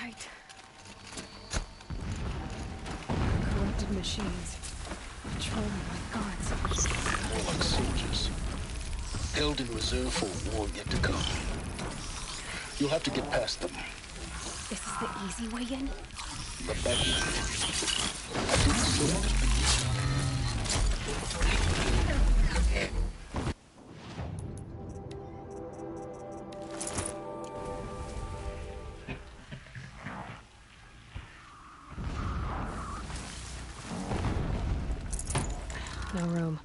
Right. Corrupted machines. Patrolling like guards. More like soldiers. Held in reserve for a war yet to come. You'll have to get past them. This is the easy way in? The back way. I did so. No room.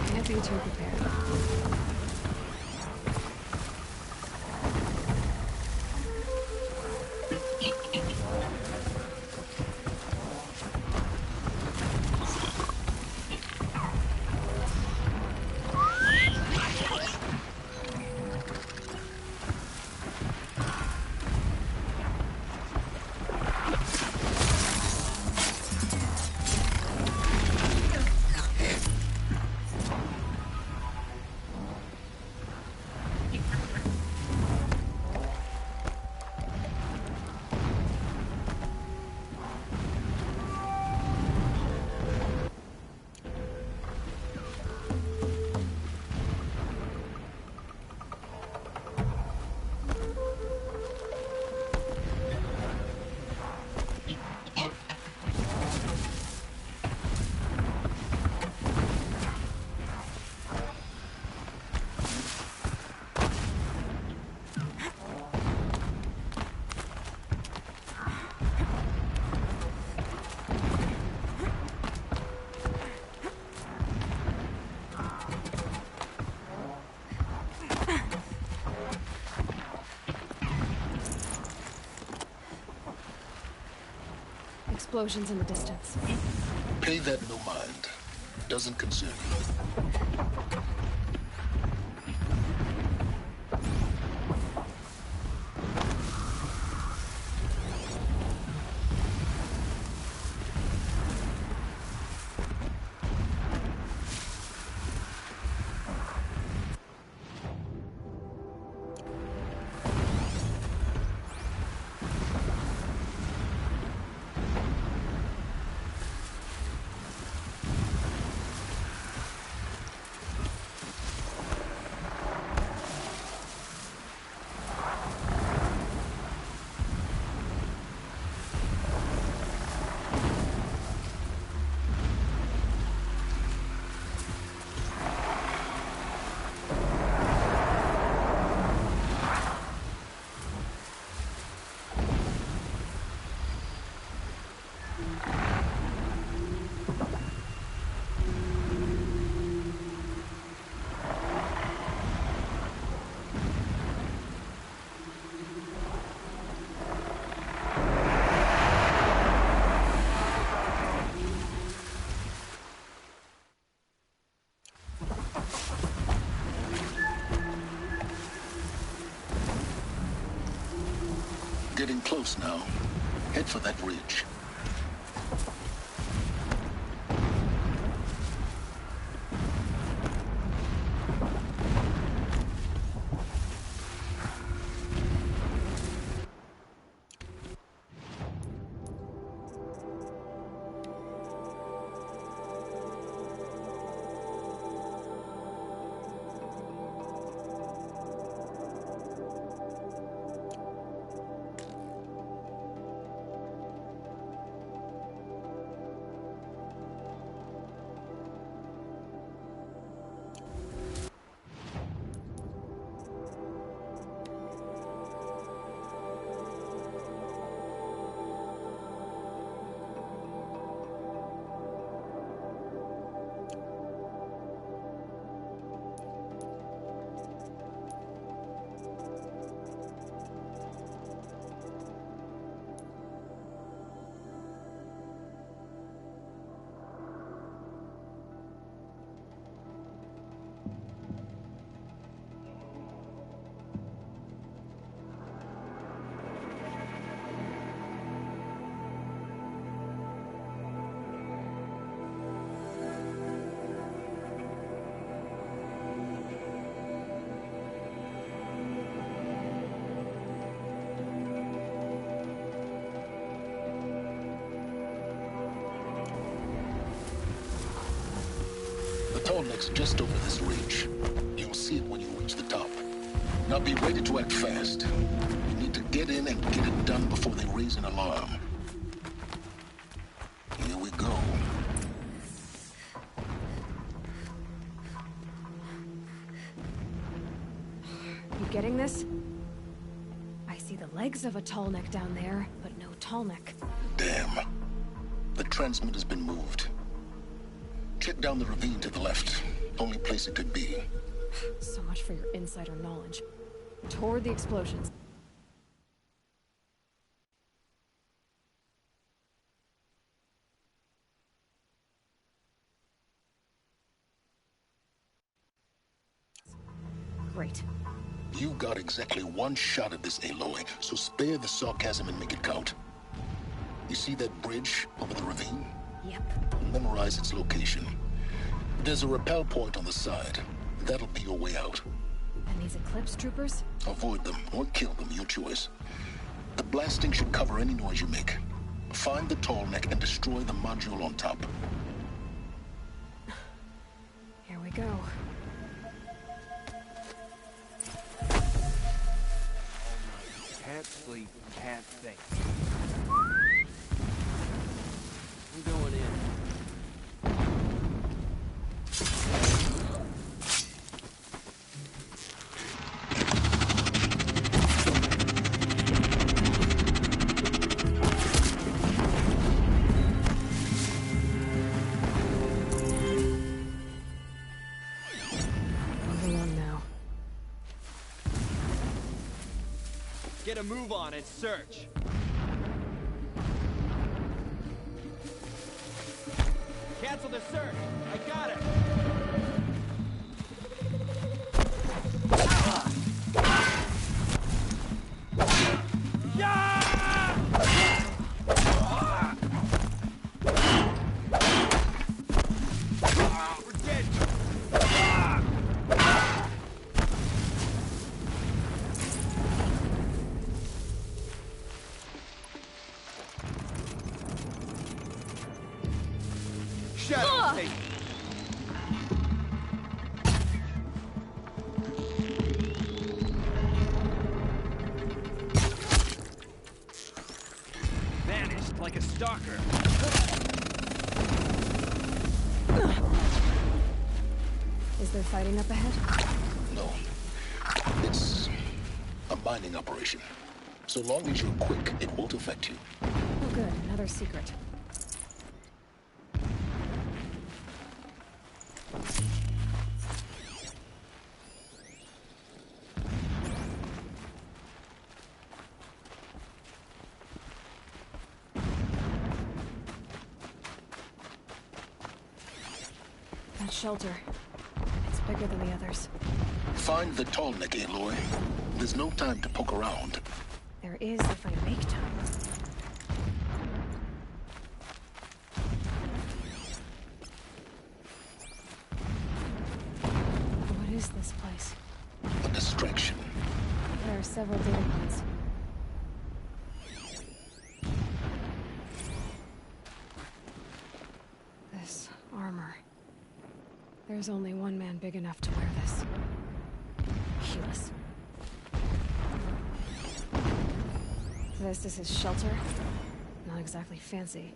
Can't be too prepared. Explosions in the distance. Pay that no mind. Doesn't concern you. Getting close now. Head for that ridge. tall neck's just over this ridge. You'll see it when you reach the top. Now be ready to act fast. You need to get in and get it done before they raise an alarm. Here we go. You getting this? I see the legs of a tall neck down there, but no tall neck. Damn. The transmitter's been moved. Check down the ravine to the left. Only place it could be. So much for your insider knowledge. Toward the explosions. Great. You got exactly one shot at this, Aloy, so spare the sarcasm and make it count. You see that bridge over the ravine? Yep. Memorize its location. There's a rappel point on the side. That'll be your way out. And these Eclipse troopers? Avoid them or kill them, your choice. The blasting should cover any noise you make. Find the tall neck and destroy the module on top. Here we go. Can't sleep, can't think. I'm going in. Moving on now. Get a move on and search. Cancel the search. I got it. We're dead. Shadow tape. Vanished like a stalker. Is there fighting up ahead? No. It's a mining operation. So long as you're quick, it won't affect you. Oh good, another secret. That shelter. It's bigger than the others. Find the tall neck, Aloy. There's no time to poke around. There is if I make time. What is this place? A distraction. There are several data points. This armor. There's only one man big enough to wear this. Helis. This is his shelter. Not exactly fancy.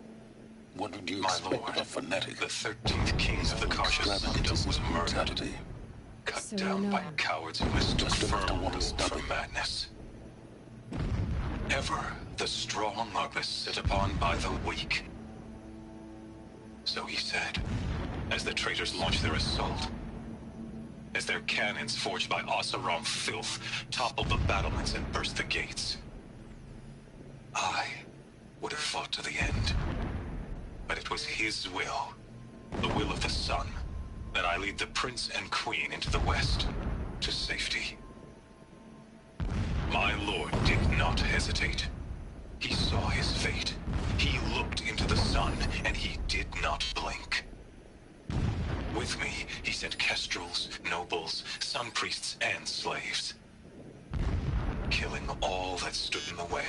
What would you My expect lord, of a fanatic? the 13th king of the Karshas Extravagance Sundom was is murdered, brutality. cut So you down know by him. cowards who mistook Just enough to firm want to rule stop for him. madness. Ever the strong are beset upon by the weak. So he said, as the traitors launched their assault. As their cannons forged by Oseram filth toppled the battlements and burst the gates. I would have fought to the end. But it was his will, the will of the sun, that I lead the prince and queen into the west, to safety. My lord did not hesitate. He saw his fate. He looked into the sun, and he did not blink. With me, he sent kestrels, nobles, sun priests, and slaves. Killing all that stood in the way,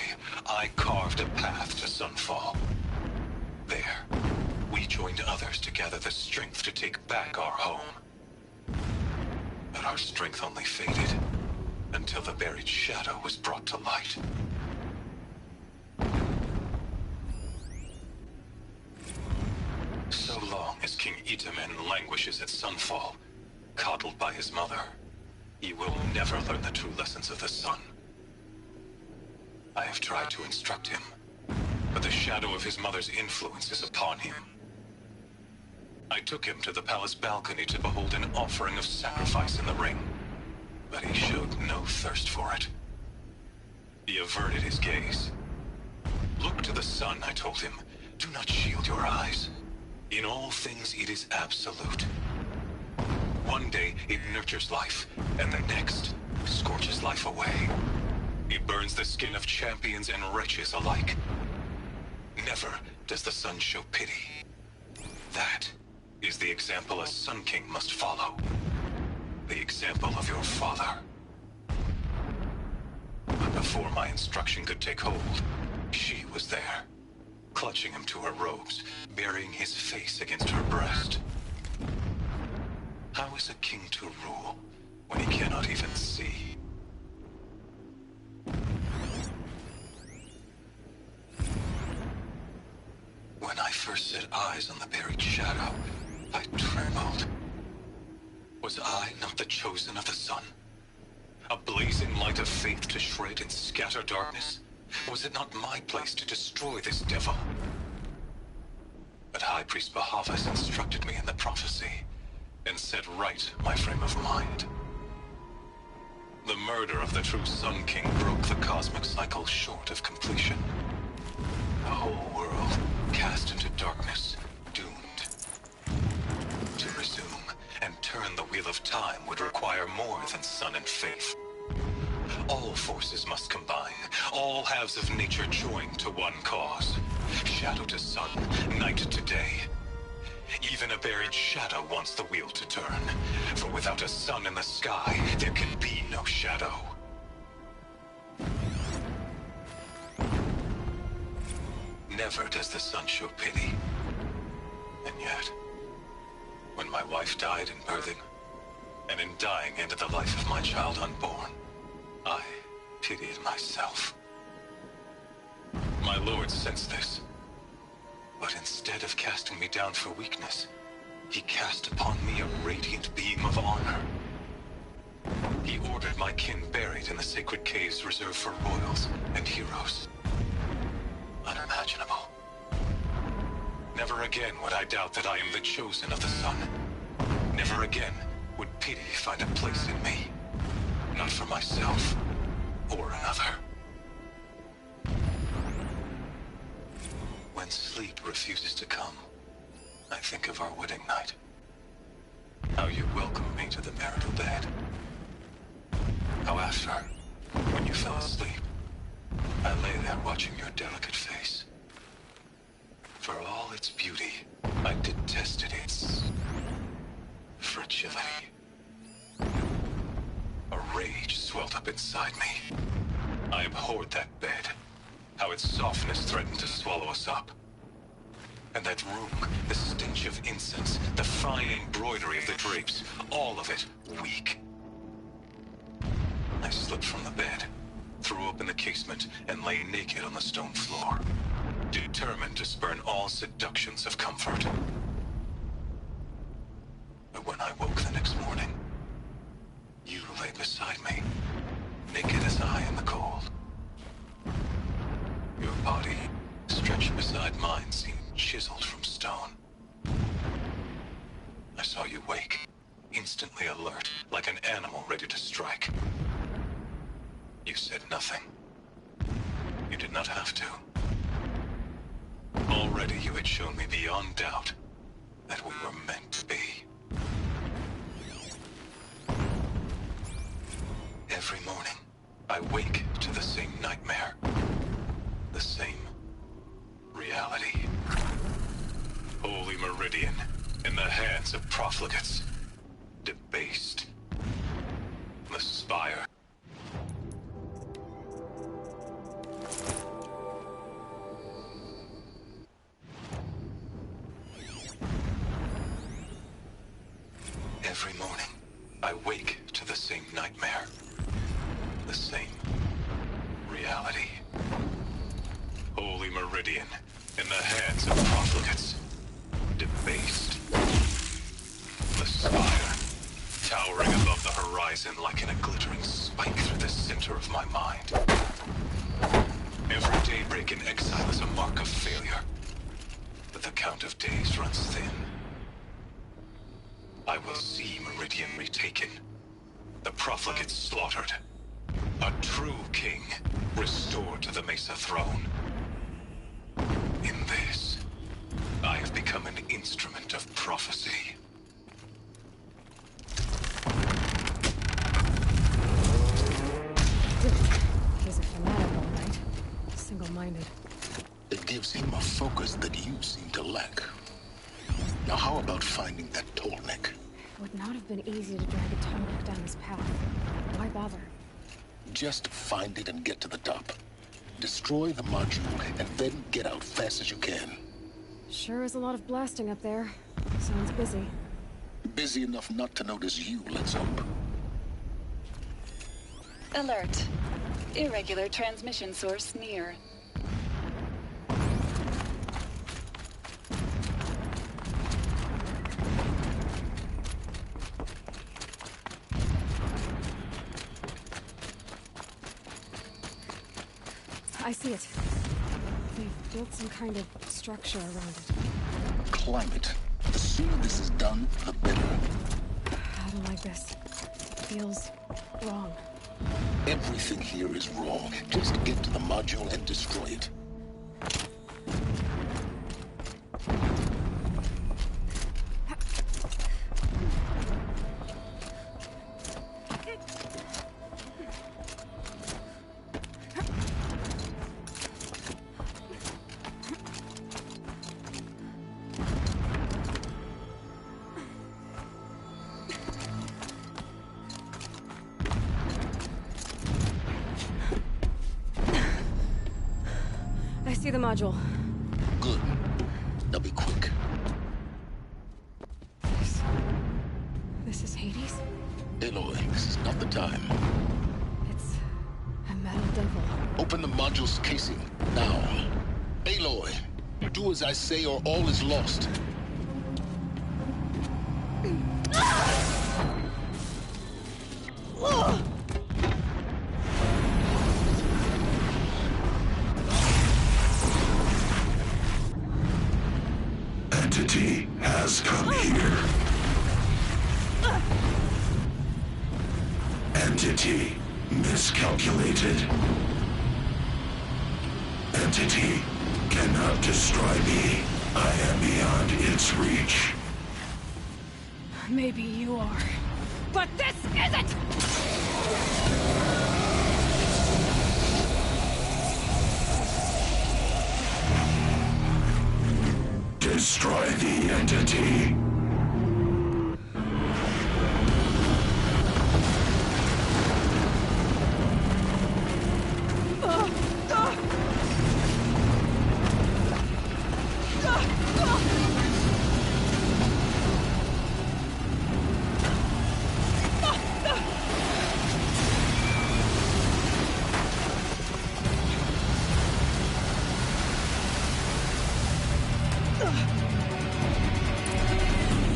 I carved a path to Sunfall. There, we joined joined others to gather the strength to take back our home. But our strength only faded until the buried shadow was brought to light. So long as King Itamen languishes at Sunfall, coddled by his mother, he will never learn the true lessons of the sun. I have tried to instruct him, but the shadow of his mother's influence is upon him. I took him to the palace balcony to behold an offering of sacrifice in the ring, but he showed no thirst for it. He averted his gaze. Look to the sun, I told him. Do not shield your eyes. In all things, it is absolute. One day, it nurtures life, and the next, scorches life away. It burns the skin of champions and wretches alike. Never does the sun show pity. That is the example a Sun King must follow. The example of your father. But before my instruction could take hold, she was there, clutching him to her robes, burying his face against her breast. How is a king to rule when he cannot even see? When I first set eyes on the buried shadow, I trembled. Was I not the chosen of the sun? A blazing light of faith to shred and scatter darkness? Was it not my place to destroy this devil? But High Priest Bahavas instructed me in the prophecy, and set right my frame of mind. The murder of the true Sun King broke the cosmic cycle short of completion. The whole world cast into darkness, doomed. To resume and turn the wheel of time would require more than sun and faith. All forces must combine, all halves of nature join to one cause. Shadow to sun, night to day. Even a buried shadow wants the wheel to turn, for without a sun in the sky, there can be no shadow. Never does the sun show pity. And yet, when my wife died in birthing, and in dying ended the life of my child unborn, I pitied myself. My lord sensed this, but instead of casting me down for weakness, he cast upon me a radiant beam of honor. He ordered my kin buried in the sacred caves reserved for royals and heroes. Unimaginable. Never again would I doubt that I am the chosen of the sun. Never again would pity find a place in me. Not for myself or another. When sleep refuses to come, I think of our wedding night. How you welcomed me to the marital bed. How after, when you fell asleep, I lay there watching your delicate face. For all its beauty, I detested its fragility. A rage swelled up inside me. I abhorred that bed. How its softness threatened to swallow us up. And that room, the stench of incense, the fine embroidery of the drapes, all of it weak. I slipped from the bed, threw open the casement, and lay naked on the stone floor, determined to spurn all seductions of comfort. But when I woke the next morning, you lay beside me, naked as I in the cold. Your body, stretched beside mine, seemed chiseled from stone. I saw you wake, instantly alert, like an animal ready to strike. You said nothing. You did not have to. Already you had shown me beyond doubt that we were meant to be. Every morning, I wake to the same nightmare. The same reality. Holy Meridian, in the hands of profligates. Debased. The Spire. Every morning, I wake to the same nightmare. The same reality. Holy Meridian, in the hands of profligates. Debased. The spire, towering above the horizon like in a glittering spike through the center of my mind. Every daybreak in exile is a mark of failure. But the count of days runs thin. I will see Meridian retaken. The profligates slaughtered. A true king restored to the Mesa throne. In this, I have become an instrument of prophecy. He's a fanatic, all right. Single-minded. It gives him a focus that you seem to lack. Now how about finding that Tolnik? It would not have been easy to drag a Tolnik down this path. Why bother? Just find it and get to the top. Destroy the module, and then get out fast as you can. Sure is a lot of blasting up there. Sounds busy. Busy enough not to notice you, let's hope. Alert. Irregular transmission source near. I see it. They've built some kind of structure around it. Climate. The sooner this is done, the better. I don't like this. It feels wrong. Everything here is wrong. Just get to the module and destroy it. I see the module. Good. Now be quick. This is Hades? Aloy, this is not the time. It's a metal devil. Open the module's casing, now. Aloy, do as I say or all is lost. Entity has come here. Entity miscalculated. Entity cannot destroy me. I am beyond its reach. Maybe you are. But this isn't! Destroy the entity.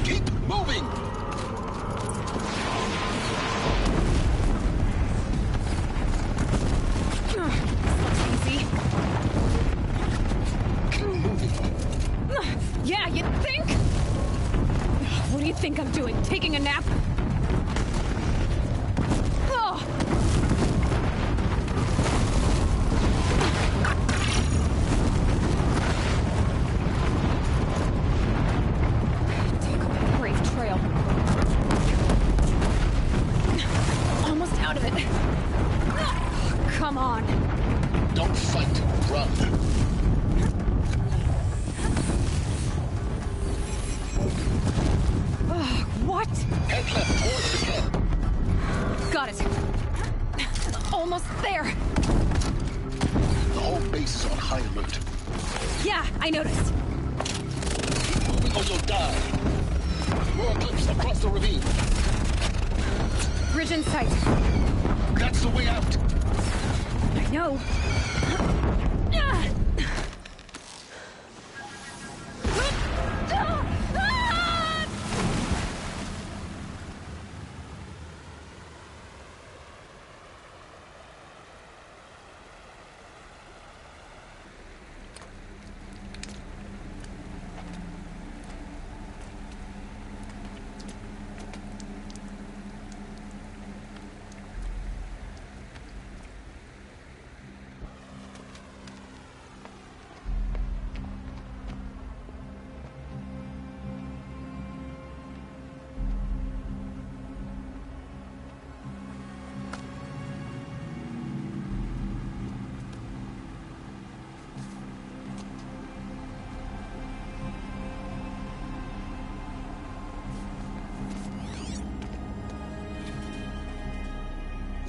Keep moving! Easy. Keep moving. Yeah, you think? What do you think I'm doing? Taking a nap? Oh. Talk about a brave trail. Almost out of it. Come on. Don't fight, run. What? Head left towards the camp. Got it. Almost there. The whole base is on high alert. Yeah, I noticed. Keep moving or you'll die. More cliffs across the ravine. Bridge in sight. That's the way out. I know.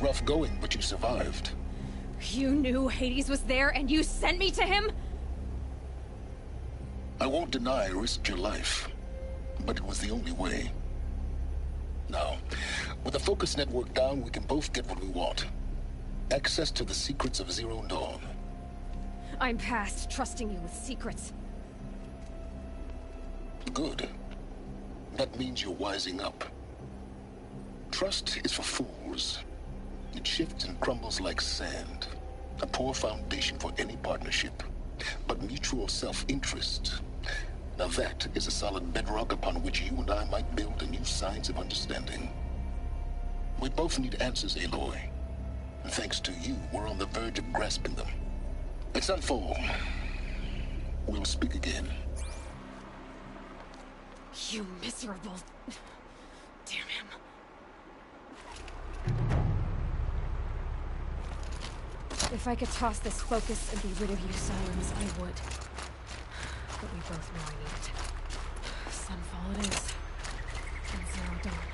Rough going, but you survived. You knew Hades was there and you sent me to him? I won't deny I risked your life, but it was the only way. Now, with the focus network down, we can both get what we want. Access to the secrets of Zero Dawn. I'm past trusting you with secrets. Good. That means you're wising up. Trust is for fools. It shifts and crumbles like sand. A poor foundation for any partnership. But mutual self-interest, now that is a solid bedrock upon which you and I might build a new science of understanding. We both need answers, Aloy. And thanks to you, we're on the verge of grasping them. It's unfold. We'll speak again. You miserable... Damn him. If I could toss this focus and be rid of you, Sirens, I would. But we both know I need it. Sunfall it is. And Zero Dawn.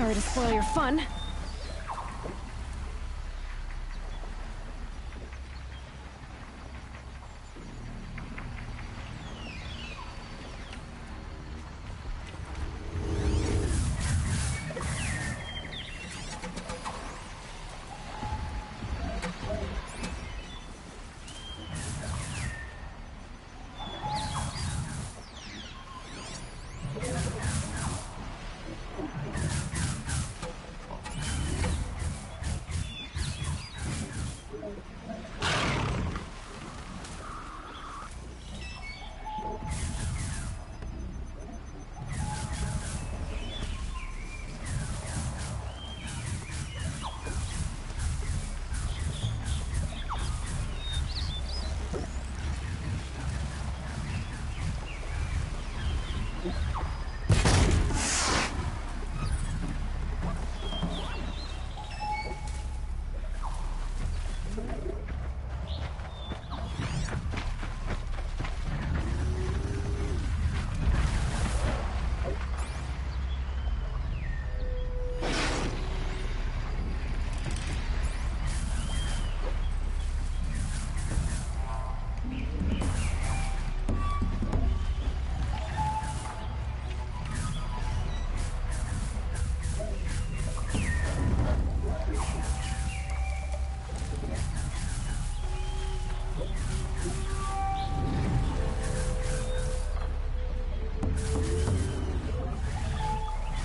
Sorry to spoil your fun.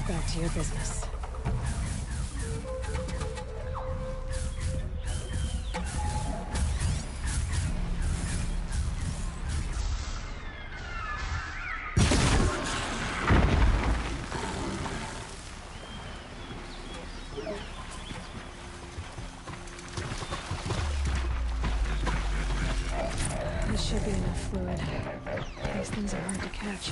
Back to your business. This should be enough fluid. These things are hard to catch.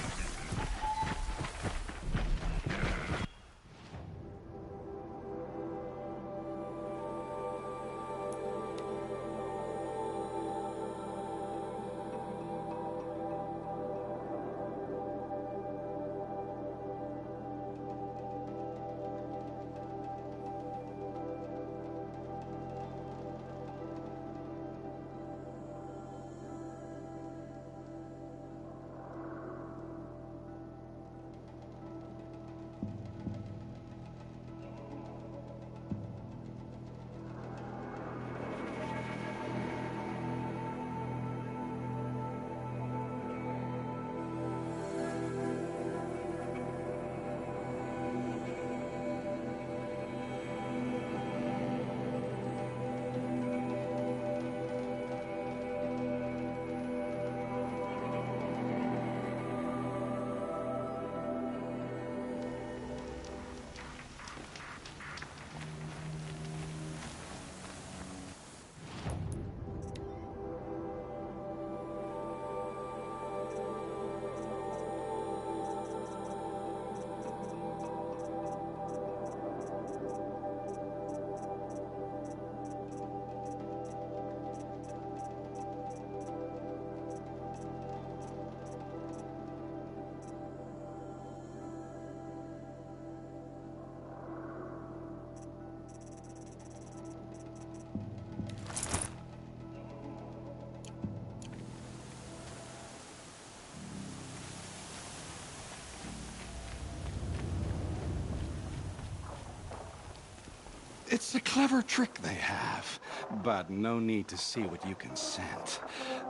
It's a clever trick they have, but no need to see what you can scent.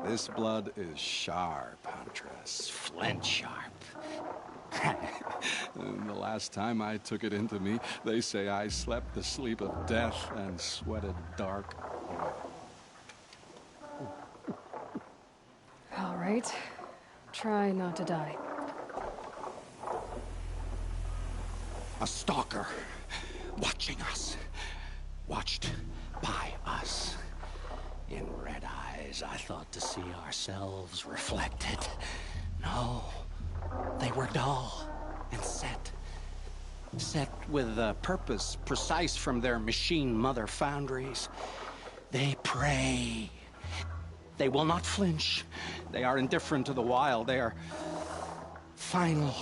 This blood is sharp, Huntress. Flint sharp. The last time I took it into me, they say I slept the sleep of death and sweated dark oil. All right. Try not to die. A stalker, watching us. Watched by us. In red eyes, I thought to see ourselves reflected. No, they were dull and set. Set with a purpose precise from their machine mother foundries. They prey. They will not flinch. They are indifferent to the wild. They are final.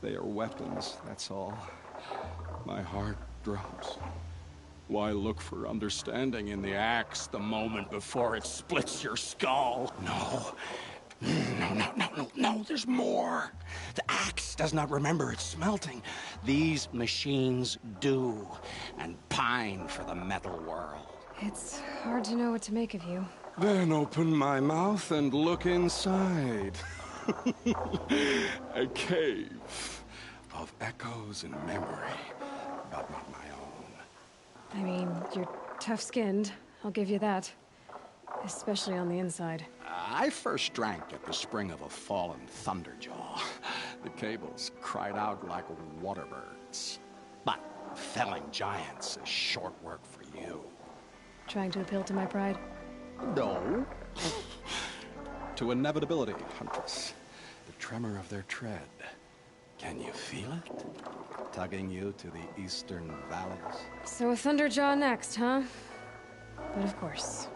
They are weapons, that's all. My heart drops. Why look for understanding in the axe the moment before it splits your skull? No. No, there's more. The axe does not remember its smelting. These machines do, and pine for the metal world. It's hard to know what to make of you. Then open my mouth and look inside. A cave of echoes and memory, but not my own. I mean, you're tough-skinned. I'll give you that. Especially on the inside. I first drank at the spring of a fallen Thunderjaw. The cables cried out like waterbirds. But felling giants is short work for you. Trying to appeal to my pride? No. To inevitability, Huntress. The tremor of their tread. Can you feel it? Tugging you to the eastern valleys? So a Thunderjaw next, huh? But of course.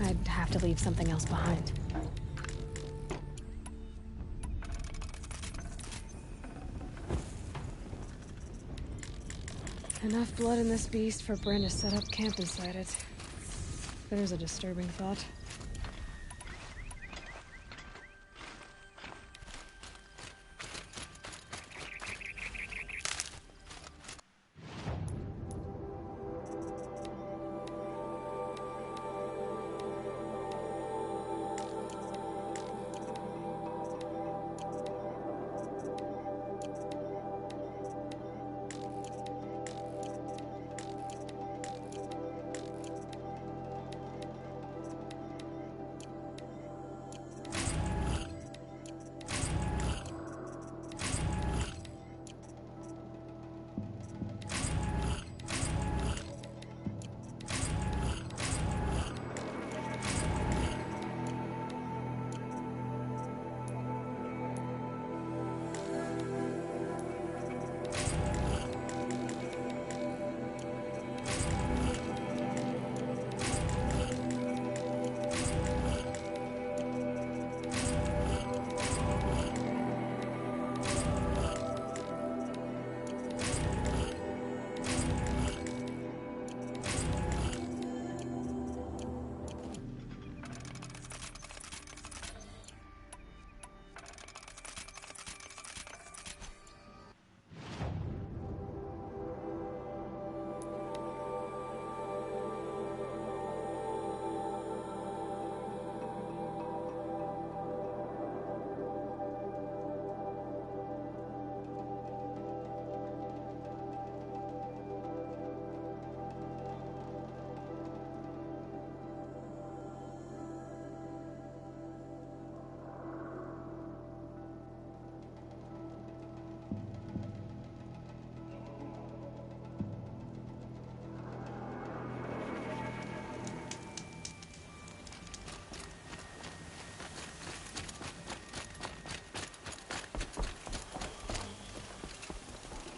I'd have to leave something else behind. Enough blood in this beast for Bryn to set up camp inside it. There's a disturbing thought.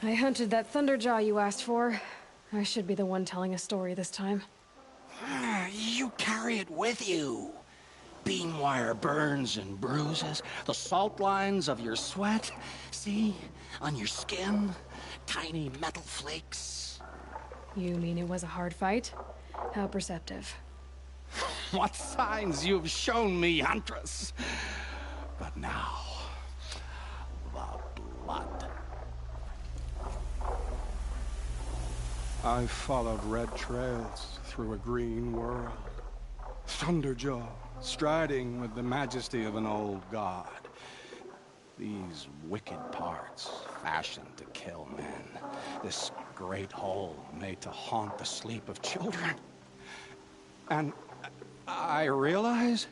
I hunted that Thunderjaw you asked for. I should be the one telling a story this time. You carry it with you. Beam wire burns and bruises, the salt lines of your sweat. See? On your skin, tiny metal flakes. You mean it was a hard fight? How perceptive. What signs you've shown me, Huntress. But now, the blood. I followed red trails through a green world. Thunderjaw, striding with the majesty of an old god. These wicked parts, fashioned to kill men. This great hole made to haunt the sleep of children. And I realize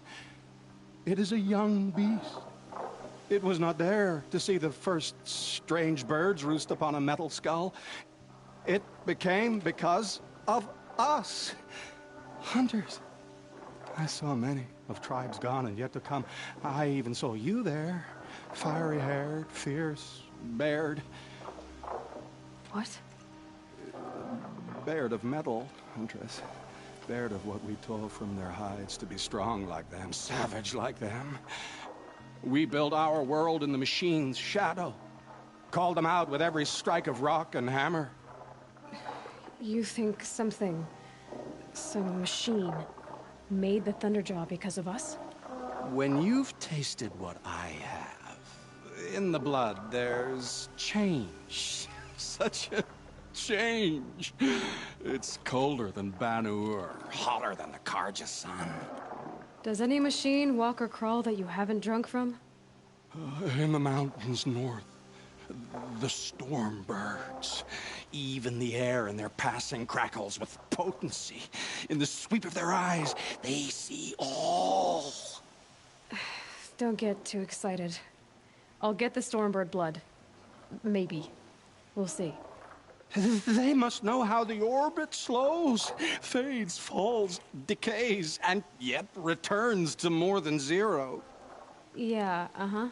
it is a young beast. It was not there to see the first strange birds roost upon a metal skull. It became because of us, hunters. I saw many of tribes gone and yet to come. I even saw you there, fiery-haired, fierce, bared. What? Bared of metal, Huntress. Bared of what we tore from their hides to be strong like them, savage like them. We built our world in the machine's shadow. Called them out with every strike of rock and hammer. You think something, some machine, made the Thunderjaw because of us? When you've tasted what I have, in the blood, there's change. Such a change. It's colder than Banu-Ur, hotter than the Karja sun. Does any machine walk or crawl that you haven't drunk from? In the mountains north, the storm birds. Even the air in their passing crackles with potency. In the sweep of their eyes, they see all. Don't get too excited. I'll get the Stormbird blood. Maybe. We'll see. They must know how the orbit slows, fades, falls, decays, and yet returns to more than zero. Yeah, uh-huh.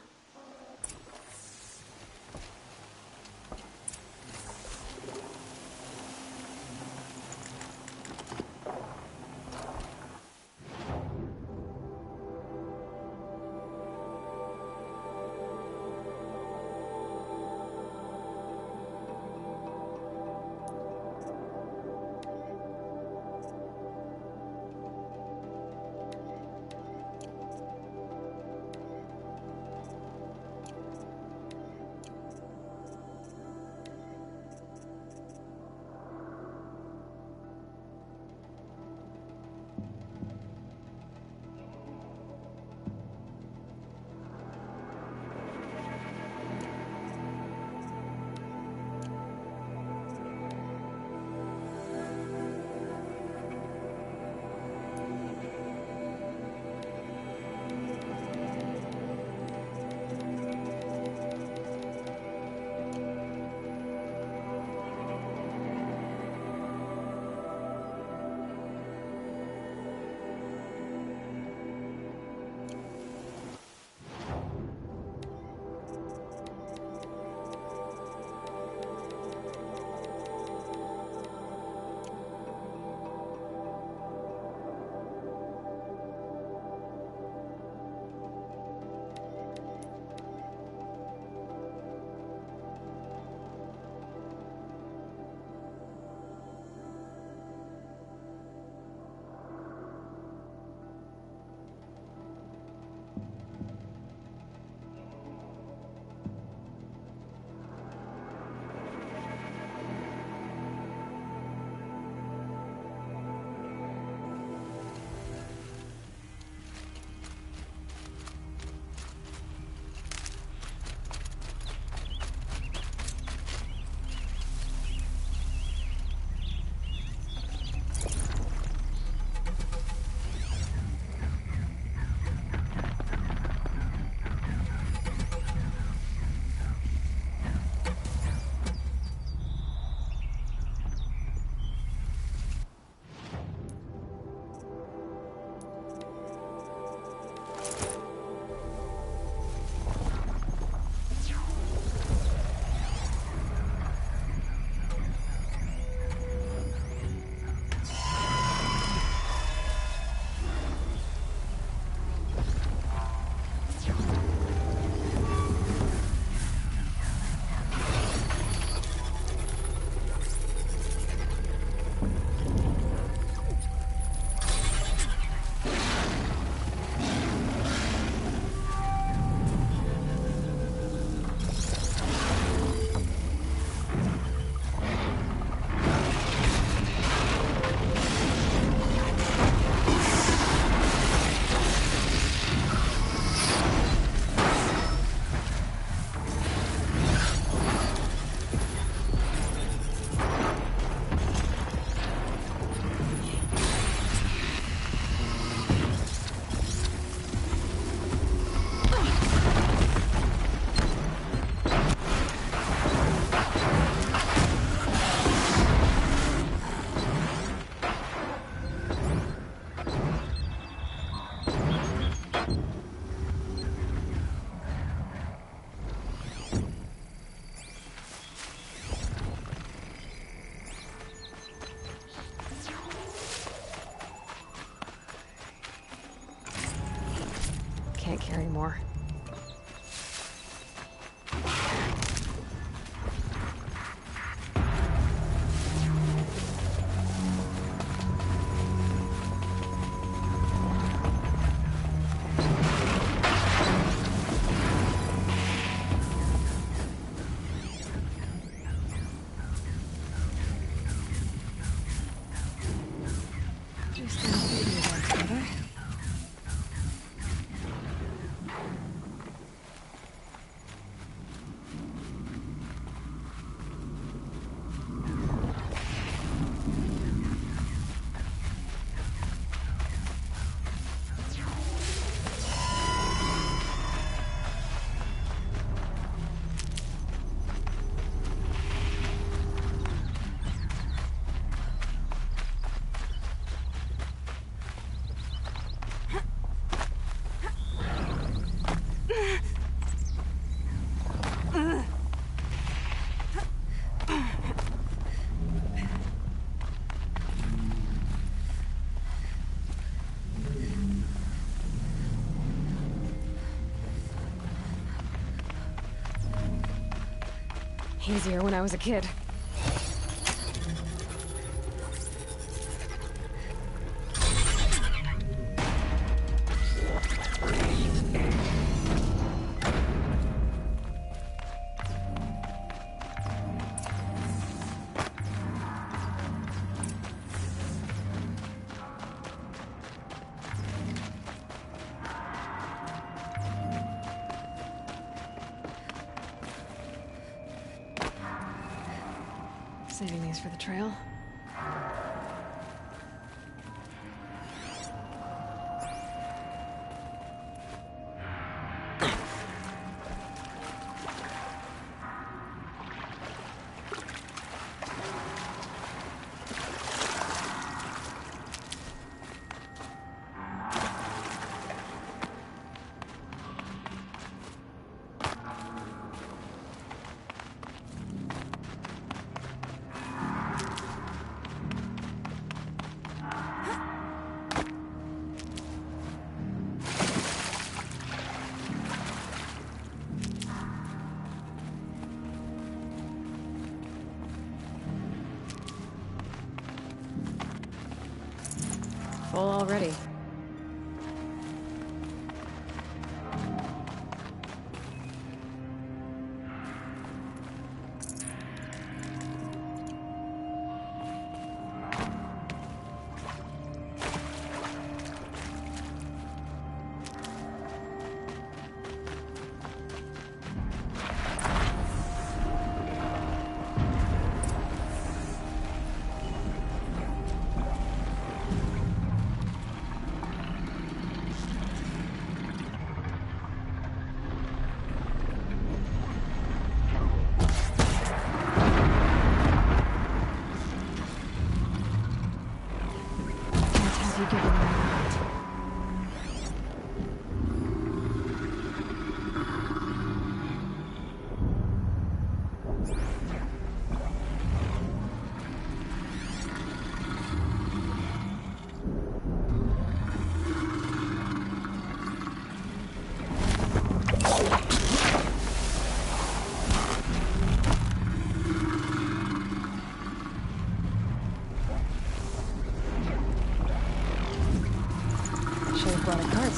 can't carry more. Easier when I was a kid. Saving these for the trail. Full already. You give him that. Should have brought a cart.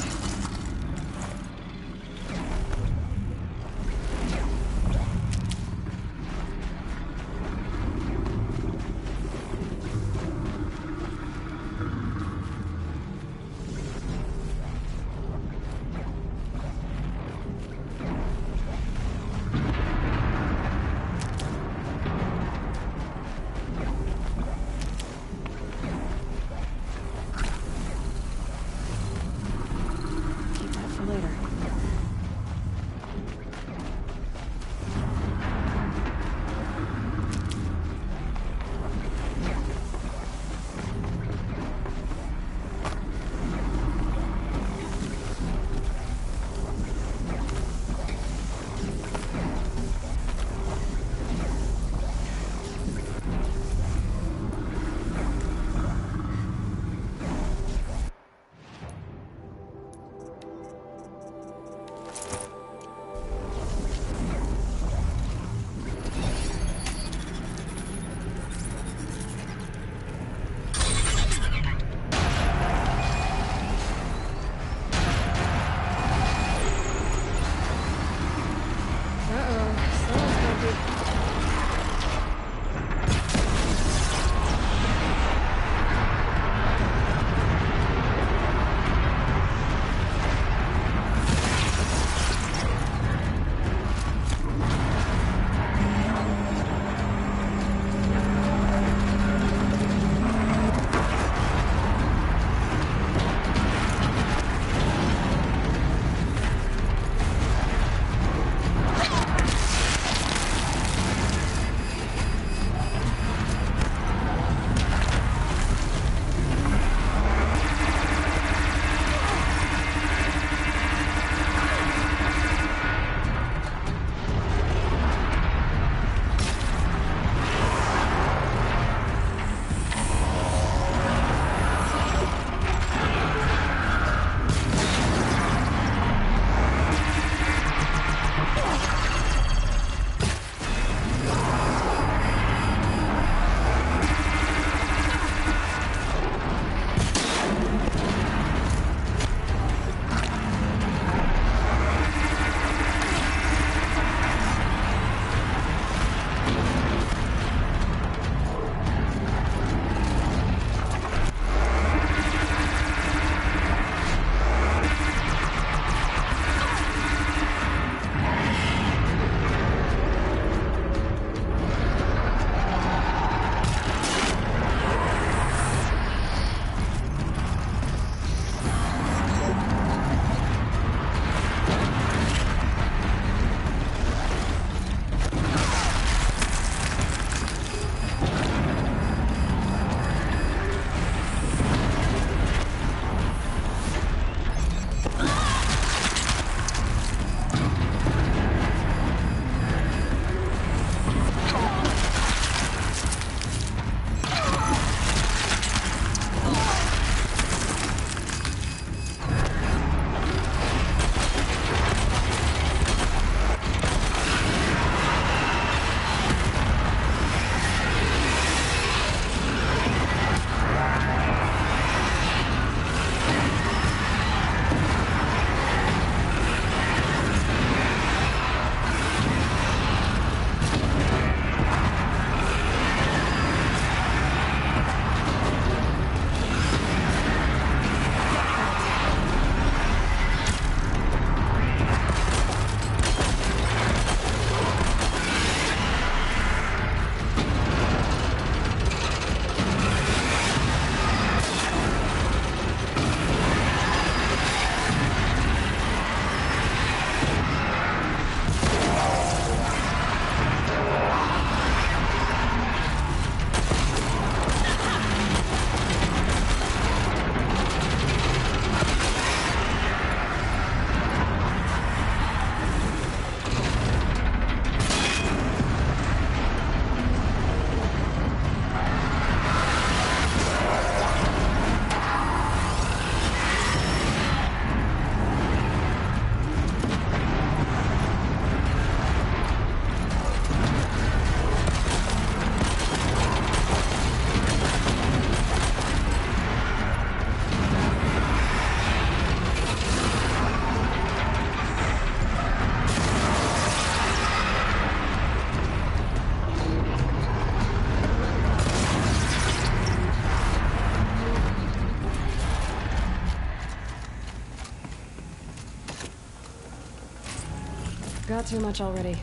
got too much already.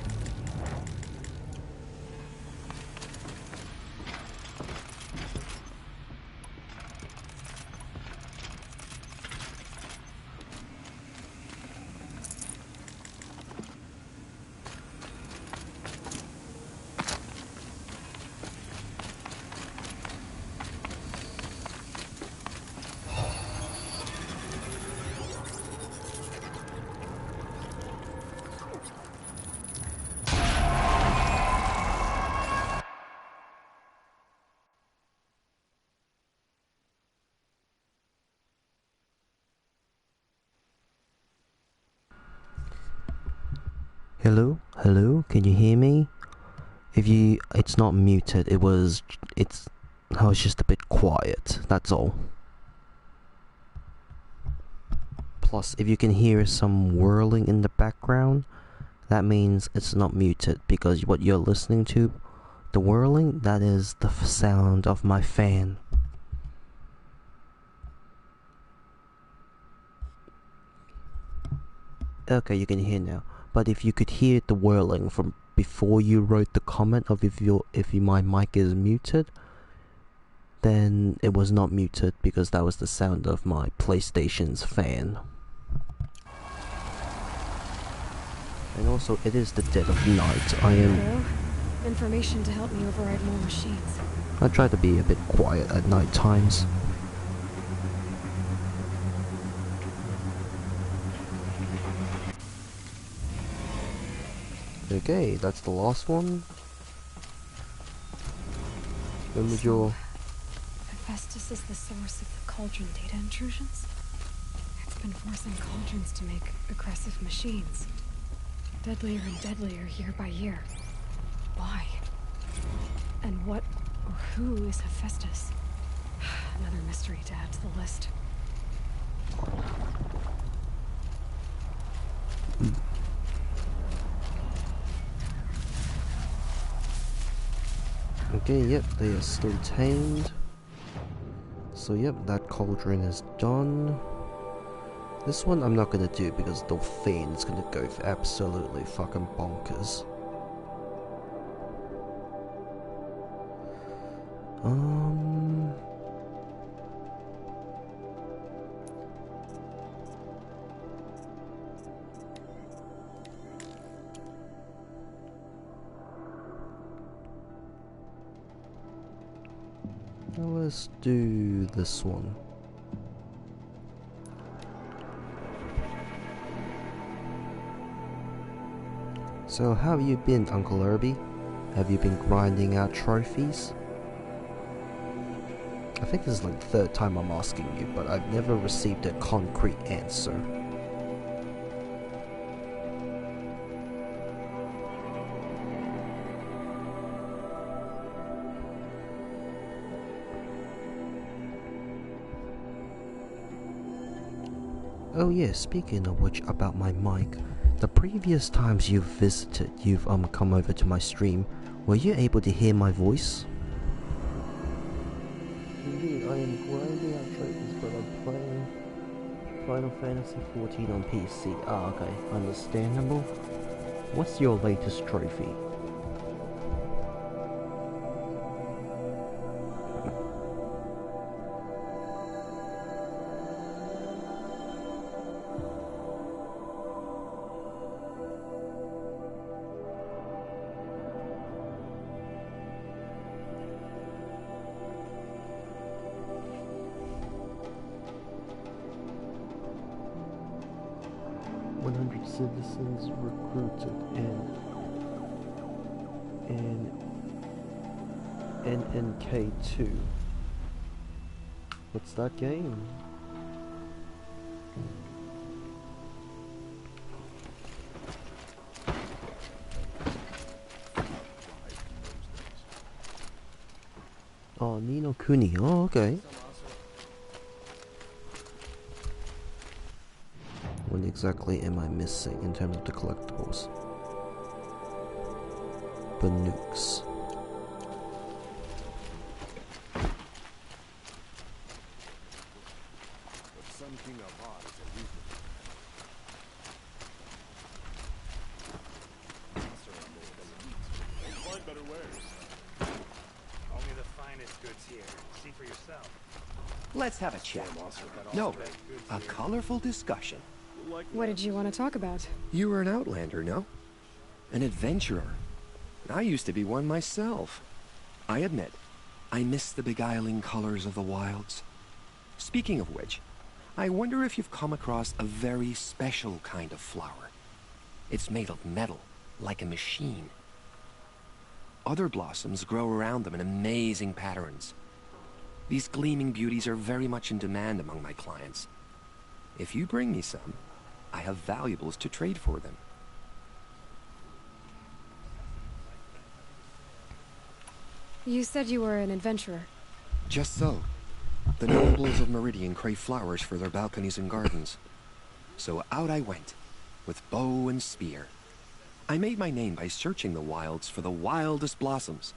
Hello? Hello? Can you hear me? It's not muted, I was just a bit quiet, that's all. Plus, if you can hear some whirling in the background, that means it's not muted, because what you're listening to, the whirling, that is the sound of my fan. Okay, you can hear now. But if you could hear the whirling from before you wrote the comment of if my mic is muted, then it was not muted because that was the sound of my PlayStation's fan. And also, it is the dead of night. I am... Information to help me override more machines. I try to be a bit quiet at night times. Okay, that's the last one. When was your... Hephaestus is the source of the Cauldron data intrusions? It's been forcing Cauldrons to make aggressive machines. Deadlier and deadlier year by year. Why? And what or who is Hephaestus? Another mystery to add to the list. Okay, yep, they are still tamed. So yep, that cauldron is done. This one I'm not gonna do because Dolphine is gonna go absolutely fucking bonkers. Let's do this one. So how have you been, Uncle Irby? Have you been grinding out trophies? I think this is like the third time I'm asking you, but I've never received a concrete answer. Oh yeah, speaking of which, about my mic, the previous times you've come over to my stream, were you able to hear my voice? Indeed, I am grinding out trophies, but I'm playing Final Fantasy XIV on PC. Ah, okay, understandable. What's your latest trophy? Citizens recruited and NNK2. What's that game? Oh, Ni no Kuni. Oh, okay. What exactly am I missing in terms of the collectibles? Banooks. Only the finest goods here. See for yourself. Let's have a chat. No, a colorful discussion. What did you want to talk about? You were an outlander, no? An adventurer. I used to be one myself. I admit, I miss the beguiling colors of the wilds. Speaking of which, I wonder if you've come across a very special kind of flower. It's made of metal, like a machine. Other blossoms grow around them in amazing patterns. These gleaming beauties are very much in demand among my clients. If you bring me some, I have valuables to trade for them. You said you were an adventurer. Just so. The nobles of Meridian crave flowers for their balconies and gardens. So out I went, with bow and spear. I made my name by searching the wilds for the wildest blossoms.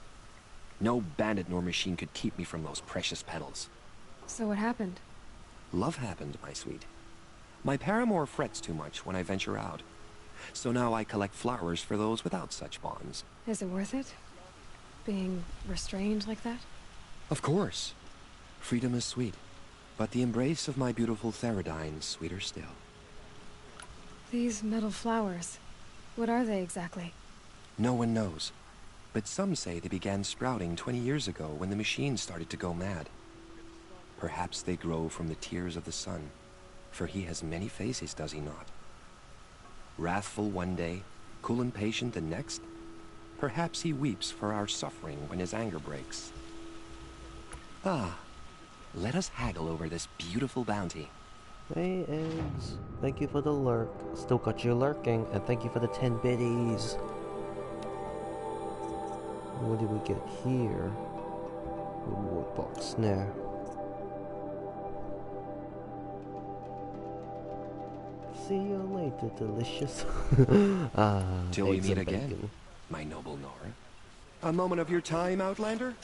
No bandit nor machine could keep me from those precious petals. So what happened? Love happened, my sweet. My paramour frets too much when I venture out. So now I collect flowers for those without such bonds. Is it worth it? Being restrained like that? Of course. Freedom is sweet, but the embrace of my beautiful Theradine sweeter still. These metal flowers, what are they exactly? No one knows, but some say they began sprouting 20 years ago when the machines started to go mad. Perhaps they grow from the tears of the sun, for he has many faces, does he not? Wrathful one day, cool and patient the next. Perhaps he weeps for our suffering when his anger breaks. Ah, let us haggle over this beautiful bounty. Hey, Eggs. Thank you for the lurk. Still got you lurking, and thank you for the 10 biddies. What did we get here? Reward box now. See you later, delicious. Till we eggs meet and again, bacon. my noble Nora. A moment of your time, Outlander?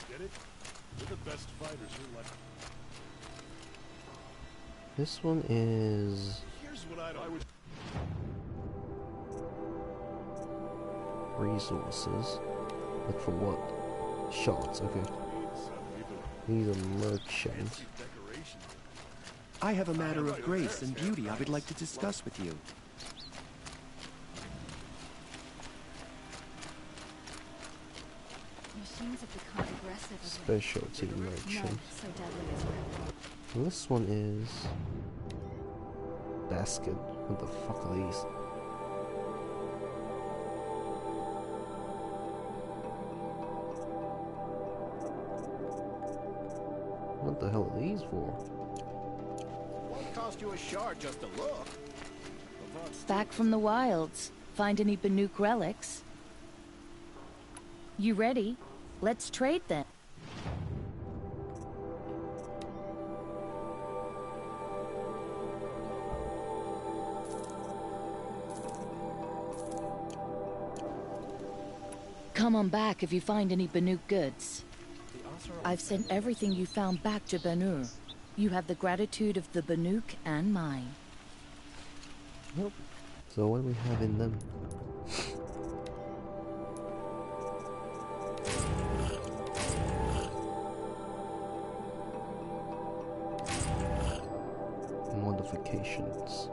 Get it? We're the best fighters you're like. This one is Here's what I would. resources. Look for what? Shots, okay. These are merchants. I have a matter of grace and beauty I would like to discuss with you. Machines have become aggressive. Specialty merchant. So deadly as well. This one is basket. What the fuck are these? What the hell are these for? Won't cost you a shard just to look. Back from the wilds. Find any Banuk relics? You ready? Let's trade then. Come on back if you find any Banuk goods. I've sent everything you found back to Banur. You have the gratitude of the Banuk and mine. Nope. So what do we have in them? Modifications.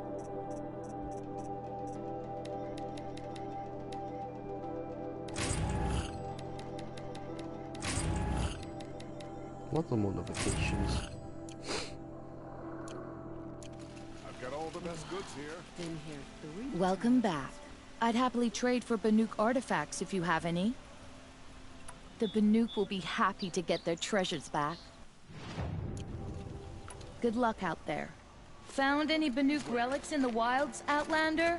What are modifications? I've got all the best goods here. Welcome back. I'd happily trade for Banuk artifacts if you have any. The Banuk will be happy to get their treasures back. Good luck out there. Found any Banuk relics in the wilds, Outlander?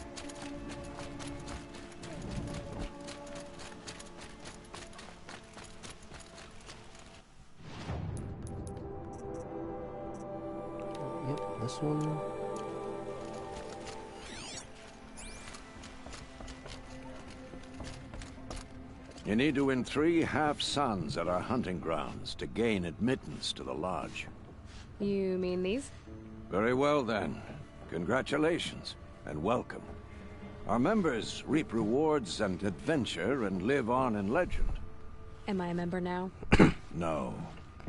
Yep, this one. You need to win 3 half-suns at our hunting grounds to gain admittance to the lodge. You mean these? Very well then. Congratulations, and welcome. Our members reap rewards and adventure and live on in legend. Am I a member now? No,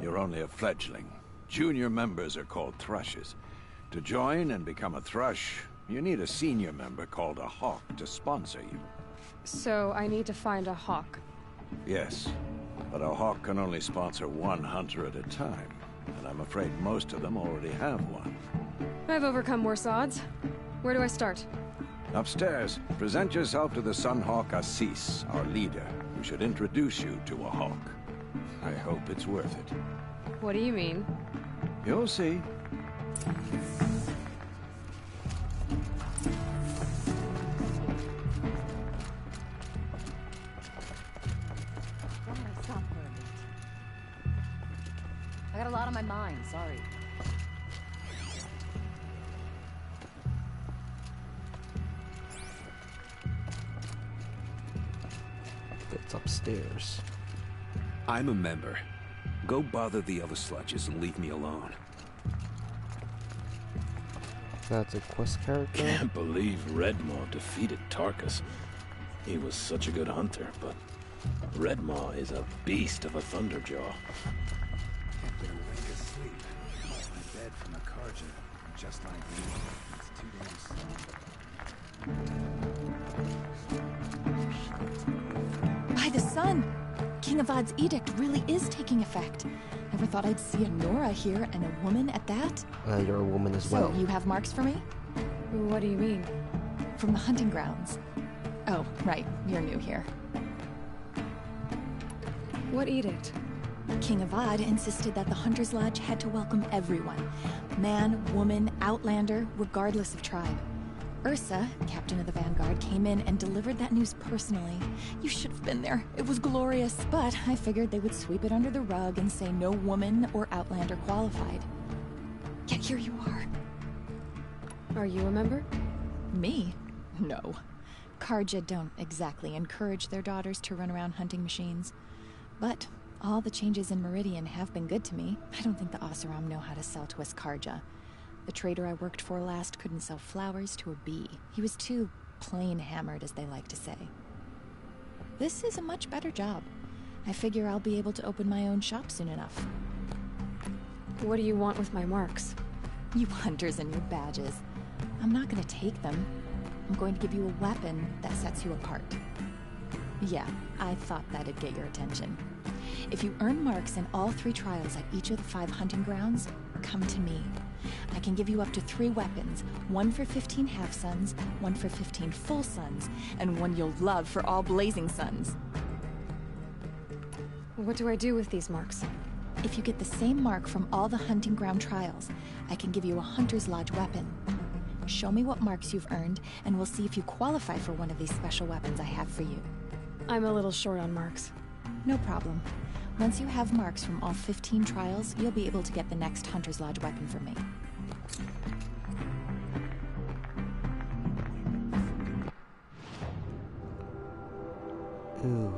you're only a fledgling. Junior members are called Thrushes. To join and become a Thrush, you need a senior member called a Hawk to sponsor you. So I need to find a Hawk. Yes, but a Hawk can only sponsor one hunter at a time, and I'm afraid most of them already have one. I've overcome worse odds. Where do I start? Upstairs, present yourself to the Sunhawk Assis, our leader, who should introduce you to a Hawk. I hope it's worth it. What do you mean? You'll see. I got a lot on my mind, sorry. It's upstairs. I'm a member. Go bother the other sludges and leave me alone. That's a quest character? Can't believe Redmaw defeated Tarkus. He was such a good hunter, but Redmaw is a beast of a Thunderjaw. Kept their wake asleep. Off my bed from a Karja, just like me. It's 2 days. By the sun! King Avad's edict really is taking effect. Never thought I'd see a Nora here, and a woman at that. You're a woman as well. So, you have marks for me? What do you mean? From the hunting grounds. Oh, right. You're new here. What edict? King Avad insisted that the Hunter's Lodge had to welcome everyone. Man, woman, outlander, regardless of tribe. Ursa, captain of the Vanguard, came in and delivered that news personally. You should have been there. It was glorious, but I figured they would sweep it under the rug and say no woman or outlander qualified. Yet here you are. Are you a member? Me? No. Karja don't exactly encourage their daughters to run around hunting machines. But all the changes in Meridian have been good to me. I don't think the Oseram know how to sell to us Karja. The trader I worked for last couldn't sell flowers to a bee. He was too plain-hammered, as they like to say. This is a much better job. I figure I'll be able to open my own shop soon enough. What do you want with my marks? You hunters and your badges. I'm not gonna take them. I'm going to give you a weapon that sets you apart. Yeah, I thought that'd get your attention. If you earn marks in all 3 trials at each of the 5 hunting grounds, come to me. I can give you up to 3 weapons, 1 for 15 half-suns, 1 for 15 full suns, and 1 you'll love for all blazing suns. What do I do with these marks? If you get the same mark from all the hunting ground trials, I can give you a Hunter's Lodge weapon. Show me what marks you've earned, and we'll see if you qualify for one of these special weapons I have for you. I'm a little short on marks. No problem. Once you have marks from all 15 trials, you'll be able to get the next Hunter's Lodge weapon from me. Ooh.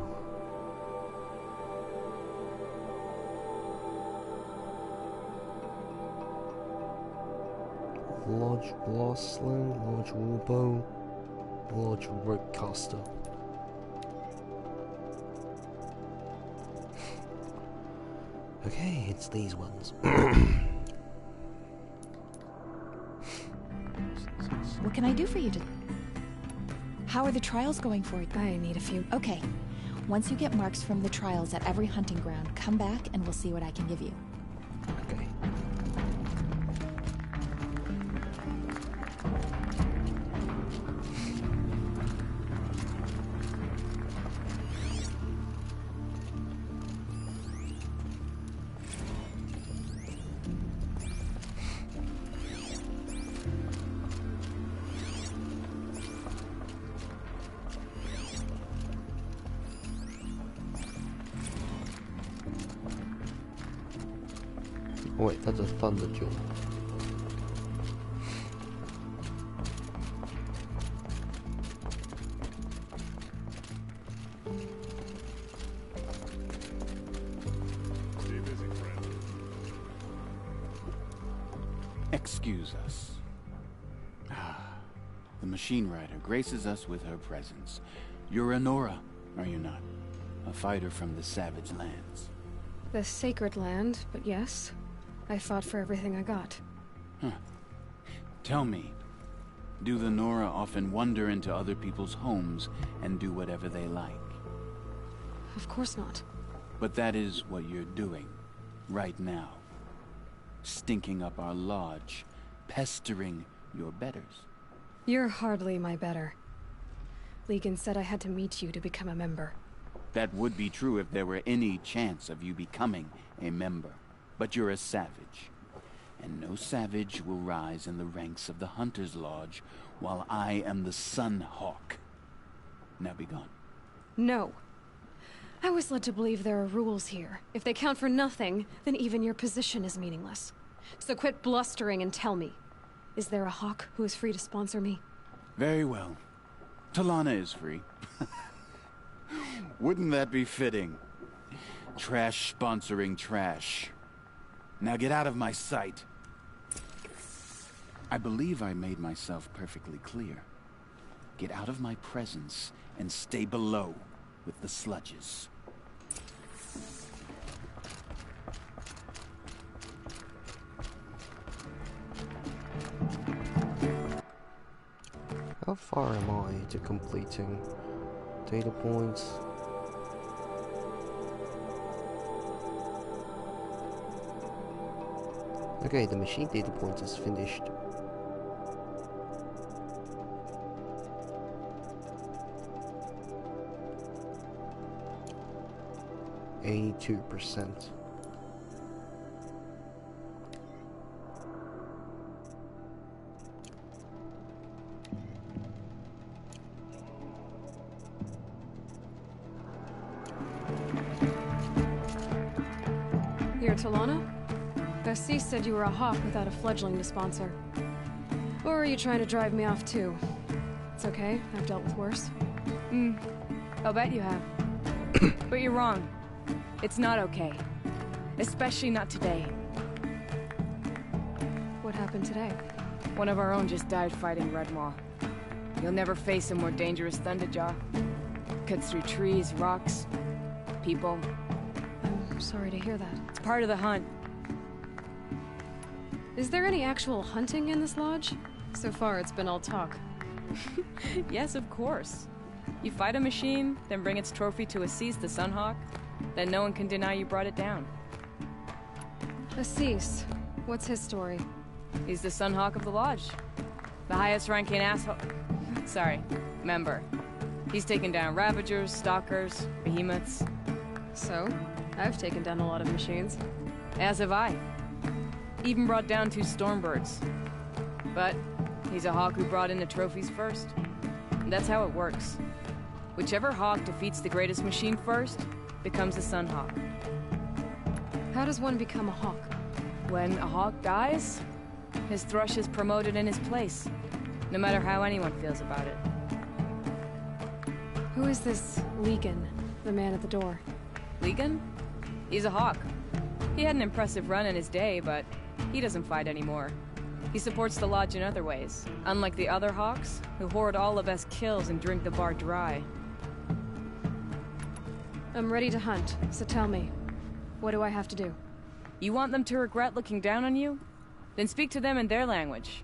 Lodge blast sling, Lodge warbow, Lodge rope caster. Okay, it's these ones. What can I do for you to... How are the trials going for you? I need a few. Okay. Once you get marks from the trials at every hunting ground, come back and we'll see what I can give you. Okay. Oh wait, that's a Thunderjaw. Excuse us. The Machine Rider graces us with her presence. You're a Nora, are you not? A fighter from the Savage Lands. The Sacred Land, but yes. I fought for everything I got. Huh. Tell me, do the Nora often wander into other people's homes and do whatever they like? Of course not. But that is what you're doing, right now. Stinking up our lodge, pestering your betters. You're hardly my better. Legan said I had to meet you to become a member. That would be true if there were any chance of you becoming a member. But you're a savage. And no savage will rise in the ranks of the Hunter's Lodge while I am the Sun Hawk. Now be gone. No. I was led to believe there are rules here. If they count for nothing, then even your position is meaningless. So quit blustering and tell me. Is there a Hawk who is free to sponsor me? Very well. Talana is free. Wouldn't that be fitting? Trash sponsoring trash. Now get out of my sight. I believe I made myself perfectly clear. Get out of my presence and stay below with the sludges. How far am I to completing data points? Okay, the machine data point is finished. %. You're Talana? Vassis said you were a Hawk without a fledgling to sponsor. Or are you trying to drive me off too? It's okay, I've dealt with worse. I'll bet you have. But you're wrong. It's not okay. Especially not today. What happened today? One of our own just died fighting Redmaw. You'll never face a more dangerous Thunderjaw. Cuts through trees, rocks, people. I'm sorry to hear that. It's part of the hunt. Is there any actual hunting in this lodge? So far, it's been all talk. Yes, of course. You fight a machine, then bring its trophy to Assis the Sunhawk, then no one can deny you brought it down. Assis, what's his story? He's the Sunhawk of the Lodge. The highest ranking asshole... Sorry, member. He's taken down Ravagers, Stalkers, Behemoths. So, I've taken down a lot of machines. As have I. Even brought down 2 Stormbirds. But he's a Hawk who brought in the trophies first. And that's how it works. Whichever Hawk defeats the greatest machine first, becomes a Sunhawk. How does one become a Hawk? When a Hawk dies, his Thrush is promoted in his place, no matter how anyone feels about it. Who is this Legan, the man at the door? Legan? He's a Hawk. He had an impressive run in his day, but he doesn't fight anymore. He supports the Lodge in other ways, unlike the other Hawks, who hoard all of us kills and drink the bar dry. I'm ready to hunt, so tell me, what do I have to do? You want them to regret looking down on you? Then speak to them in their language.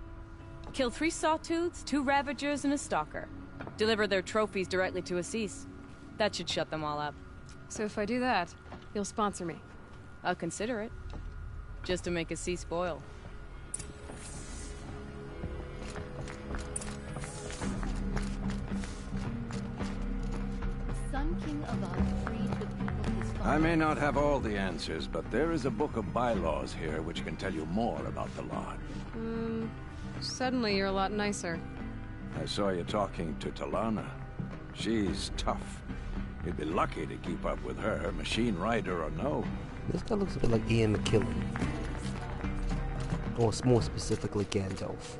Kill 3 Sawtooths, 2 Ravagers, and a Stalker. Deliver their trophies directly to Assis. That should shut them all up. So if I do that, you'll sponsor me? I'll consider it. Just to make Assis spoil. Sun King Avad freed the people his father... I may not have all the answers, but there is a book of bylaws here which can tell you more about the Lodge. Suddenly you're a lot nicer. I saw you talking to Talana. She's tough. You'd be lucky to keep up with her, machine rider or no. This guy looks a bit like Ian McKellen. Or more specifically, Gandalf.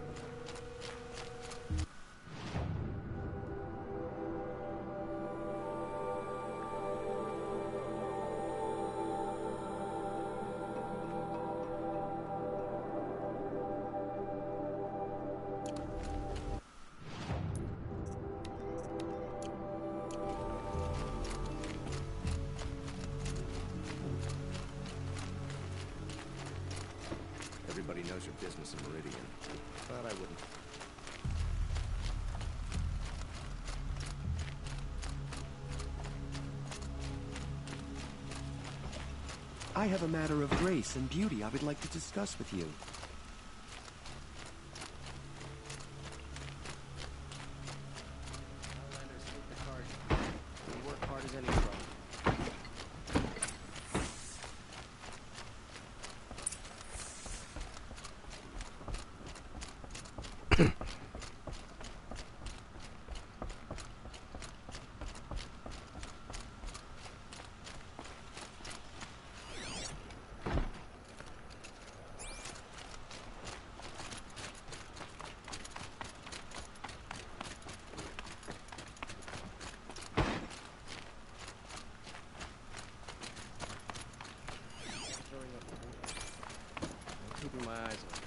wouldn't. I have a matter of grace and beauty I would like to discuss with you. Outlanders hate the Carja. They work hard as any pro.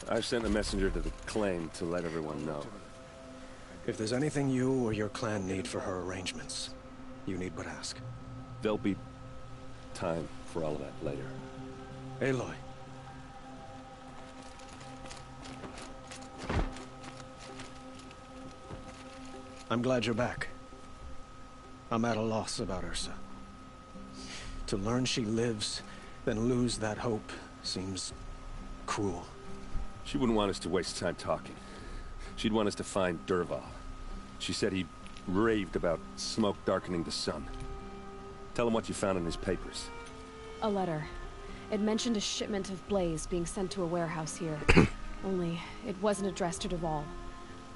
I've sent a messenger to the claim to let everyone know. If there's anything you or your clan need for her arrangements, you need but ask. There'll be time for all of that later. Aloy. I'm glad you're back. I'm at a loss about Ursa. To learn she lives, then lose that hope, seems cruel. She wouldn't want us to waste time talking. She'd want us to find Dervahl. She said he raved about smoke darkening the sun. Tell him what you found in his papers. A letter. It mentioned a shipment of blaze being sent to a warehouse here. Only, it wasn't addressed to Dervahl.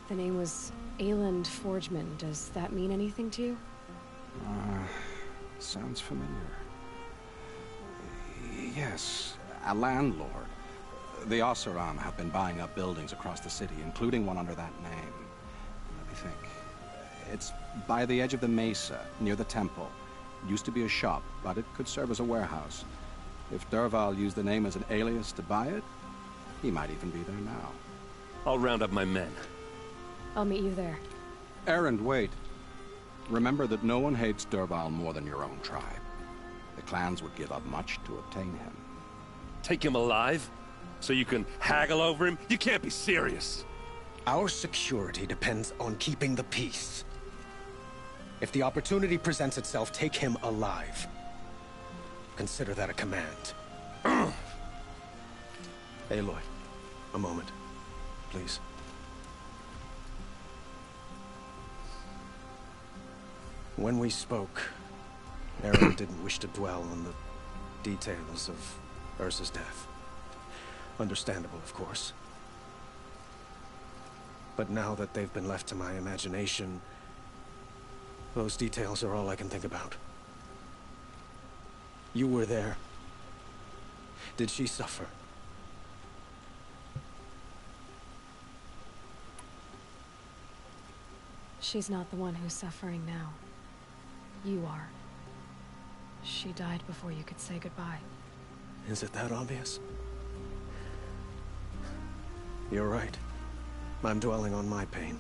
The name was Ayland Forgeman. Does that mean anything to you? Sounds familiar. Yes, a landlord. The Oseram have been buying up buildings across the city, including one under that name. Let me think. It's by the edge of the mesa, near the temple. It used to be a shop, but it could serve as a warehouse. If Dervahl used the name as an alias to buy it, he might even be there now. I'll round up my men. I'll meet you there. Erend, wait. Remember that no one hates Dervahl more than your own tribe. The clans would give up much to obtain him. Take him alive? So you can haggle over him? You can't be serious. Our security depends on keeping the peace. If the opportunity presents itself, take him alive. Consider that a command. Aloy, a moment, please. When we spoke, Erend didn't wish to dwell on the details of Ursa's death. Understandable, of course. But now that they've been left to my imagination, those details are all I can think about. You were there. Did she suffer? She's not the one who's suffering now. You are. She died before you could say goodbye. Is it that obvious? You're right. I'm dwelling on my pain,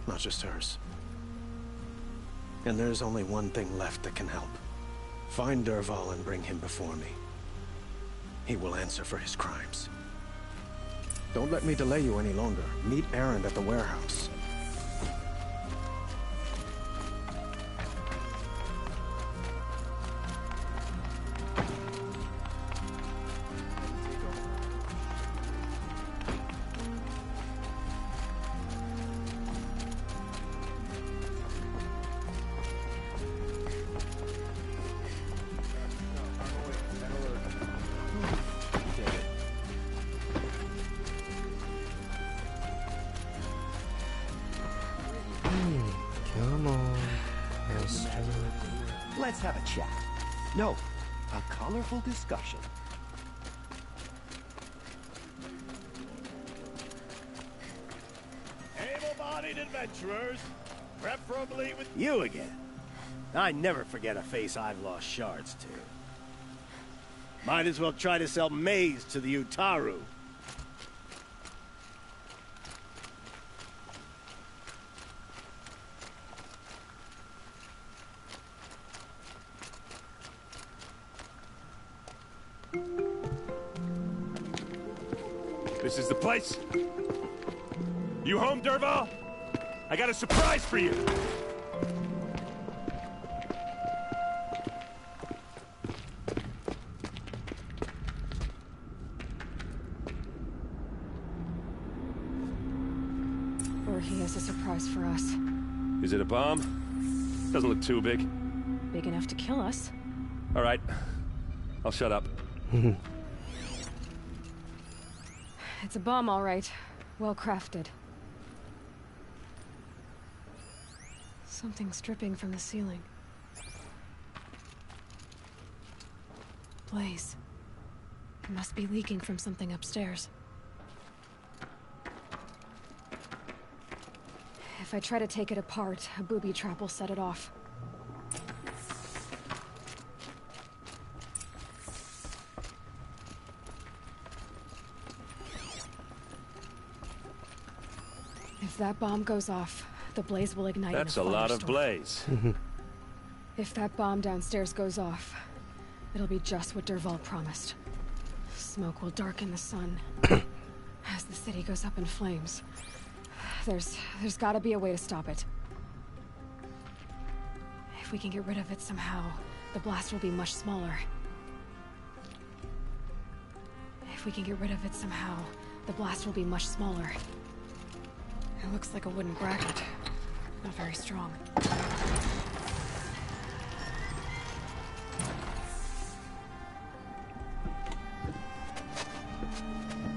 not just hers. And there's only one thing left that can help. Find Dervahl and bring him before me. He will answer for his crimes. Don't let me delay you any longer. Meet Erend at the warehouse. Come on. Let's have a chat. No, a colorful discussion. Able-bodied adventurers, preferably with you again. I never forget a face I've lost shards to. Might as well try to sell maize to the Utaru. This is the place? You home, Dervahl? I got a surprise for you! Or he has a surprise for us. Is it a bomb? Doesn't look too big. Big enough to kill us. All right. I'll shut up. It's a bomb, all right. Well crafted. Something's dripping from the ceiling. Blaze. It must be leaking from something upstairs. If I try to take it apart, a booby trap will set it off. If that bomb goes off, the blaze will ignite. That's a lot of blaze. If that bomb downstairs goes off, it'll be just what Dervahl promised. Smoke will darken the sun as the city goes up in flames. There's gotta be a way to stop it. If we can get rid of it somehow, the blast will be much smaller. If we can get rid of it somehow, the blast will be much smaller. It looks like a wooden bracket. Not very strong.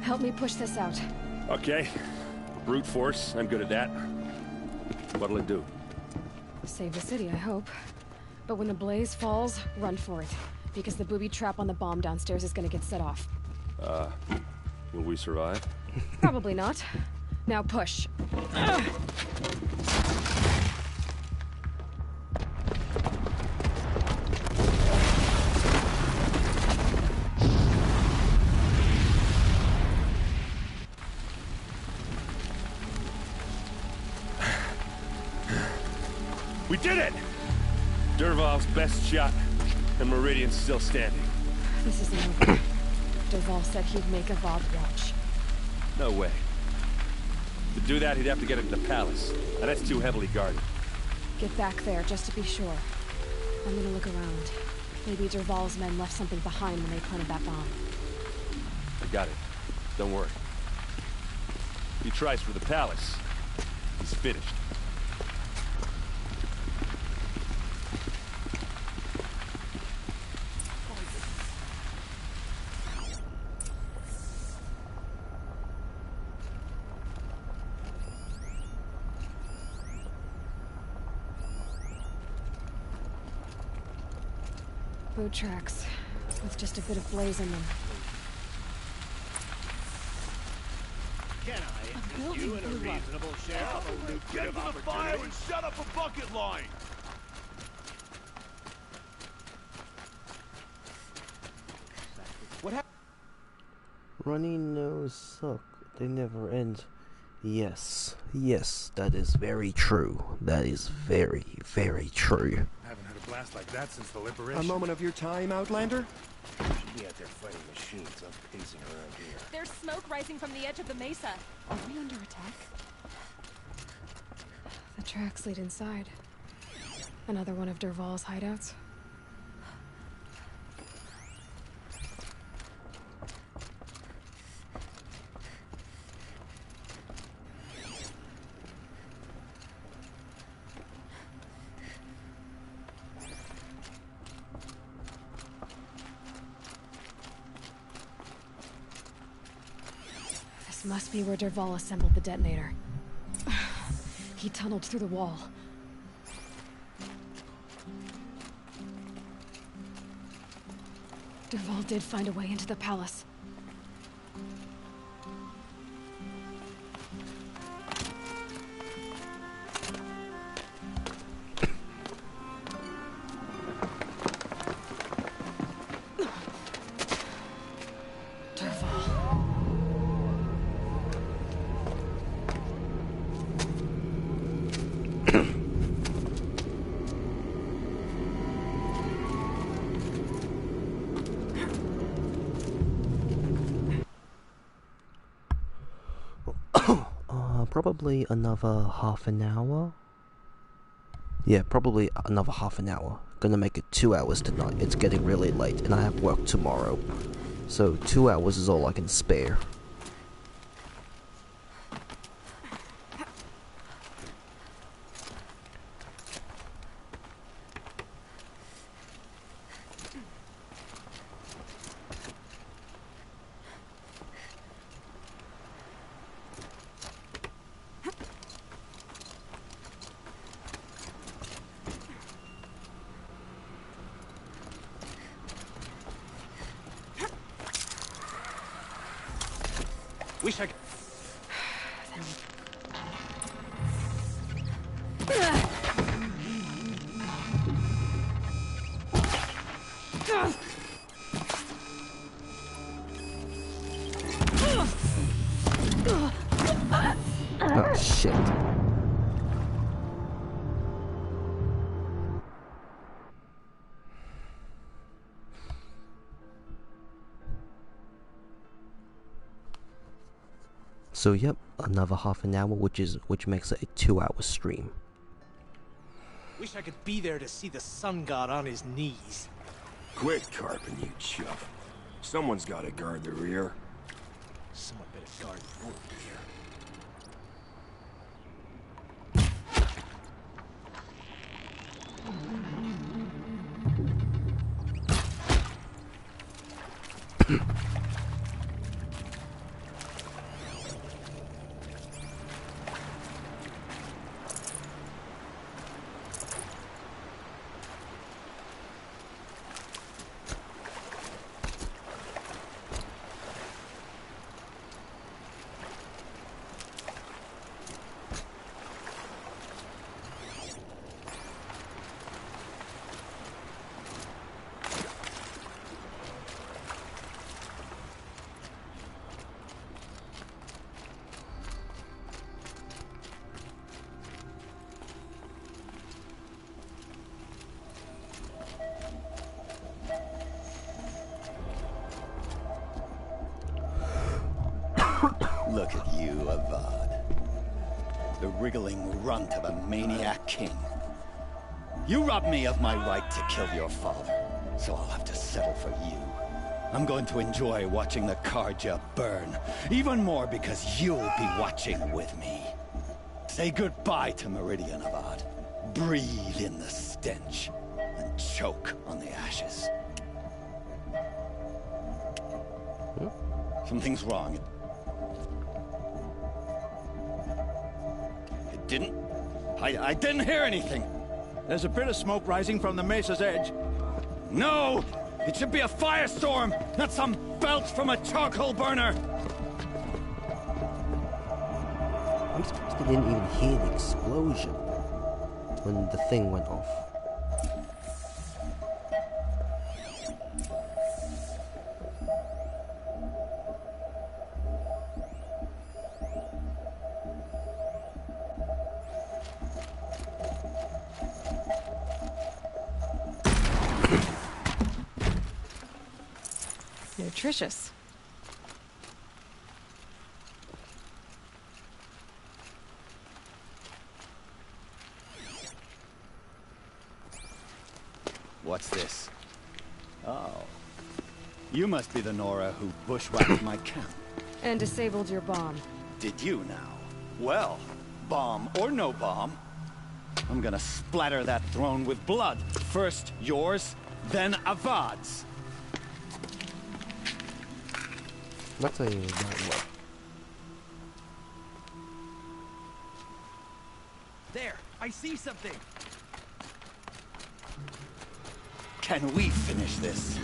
Help me push this out. Okay. Brute force, I'm good at that. What'll it do? Save the city, I hope. But when the blaze falls, run for it. Because the booby trap on the bomb downstairs is gonna get set off. Will we survive? Probably not. Now push. We did it! Dervahl's best shot, and Meridian's still standing. This isn't over. Dervahl said he'd make a VOD watch. No way. To do that, he'd have to get into the palace, and that's too heavily guarded. Get back there, just to be sure. I'm gonna look around. Maybe Dervahl's men left something behind when they planted that bomb. I got it. Don't worry. He tries for the palace. He's finished. Boot tracks, with just a bit of blaze in them. Can I interest you in a reasonable share of a Get lucrative to the fire opportunity? and shut up a bucket line! What happened? Runny nose suck. They never end. Yes, yes, that is very true. That is very, very true. I haven't had a blast like that since the liberation. A moment of your time, Outlander? Should be out there fighting machines. I'm pacing around here. There's smoke rising from the edge of the mesa. Are we under attack? The tracks lead inside. Another one of Dervahl's hideouts. This must be where Dervahl assembled the detonator. He tunneled through the wall. Dervahl did find a way into the palace. Probably another half an hour. Yeah, probably another half an hour. Gonna make it 2 hours tonight. It's getting really late and I have work tomorrow. So 2 hours is all I can spare. Wish I could... Oh shit. So yep, another half an hour, which makes it a 2-hour stream. Wish I could be there to see the sun god on his knees. Quit carping, you chuff. Someone's gotta guard the rear. Someone better guard the rear. Look at you, Avad. The wriggling runt of a maniac king. You robbed me of my right to kill your father, so I'll have to settle for you. I'm going to enjoy watching the Carja burn, even more because you'll be watching with me. Say goodbye to Meridian, Avad. Breathe in the stench, and choke on the ashes. Something's wrong. I didn't hear anything. There's a bit of smoke rising from the mesa's edge. No! It should be a firestorm, not some belch from a charcoal burner! I'm surprised they didn't even hear the explosion when the thing went off. Nutritious. What's this? Oh. You must be the Nora who bushwhacked my camp. And disabled your bomb. Did you now? Well, bomb or no bomb, I'm gonna splatter that throne with blood. First yours, then Avad's. That's a what? There, I see something. Can we finish this?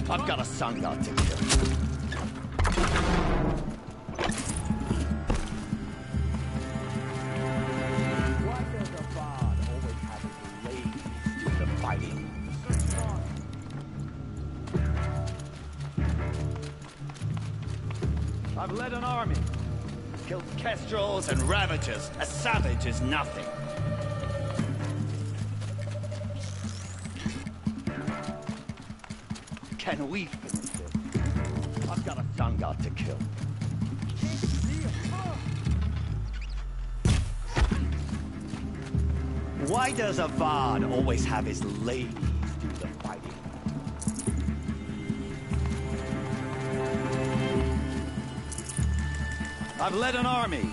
I've got a sun god to kill. Why does Avad always have his ladies do the fighting? I've led an army. Killed kestrels and ravagers. A savage is nothing. Can we finish this? I've got a sun god to kill. Why does Avad always have his ladies do the fighting? I've led an army,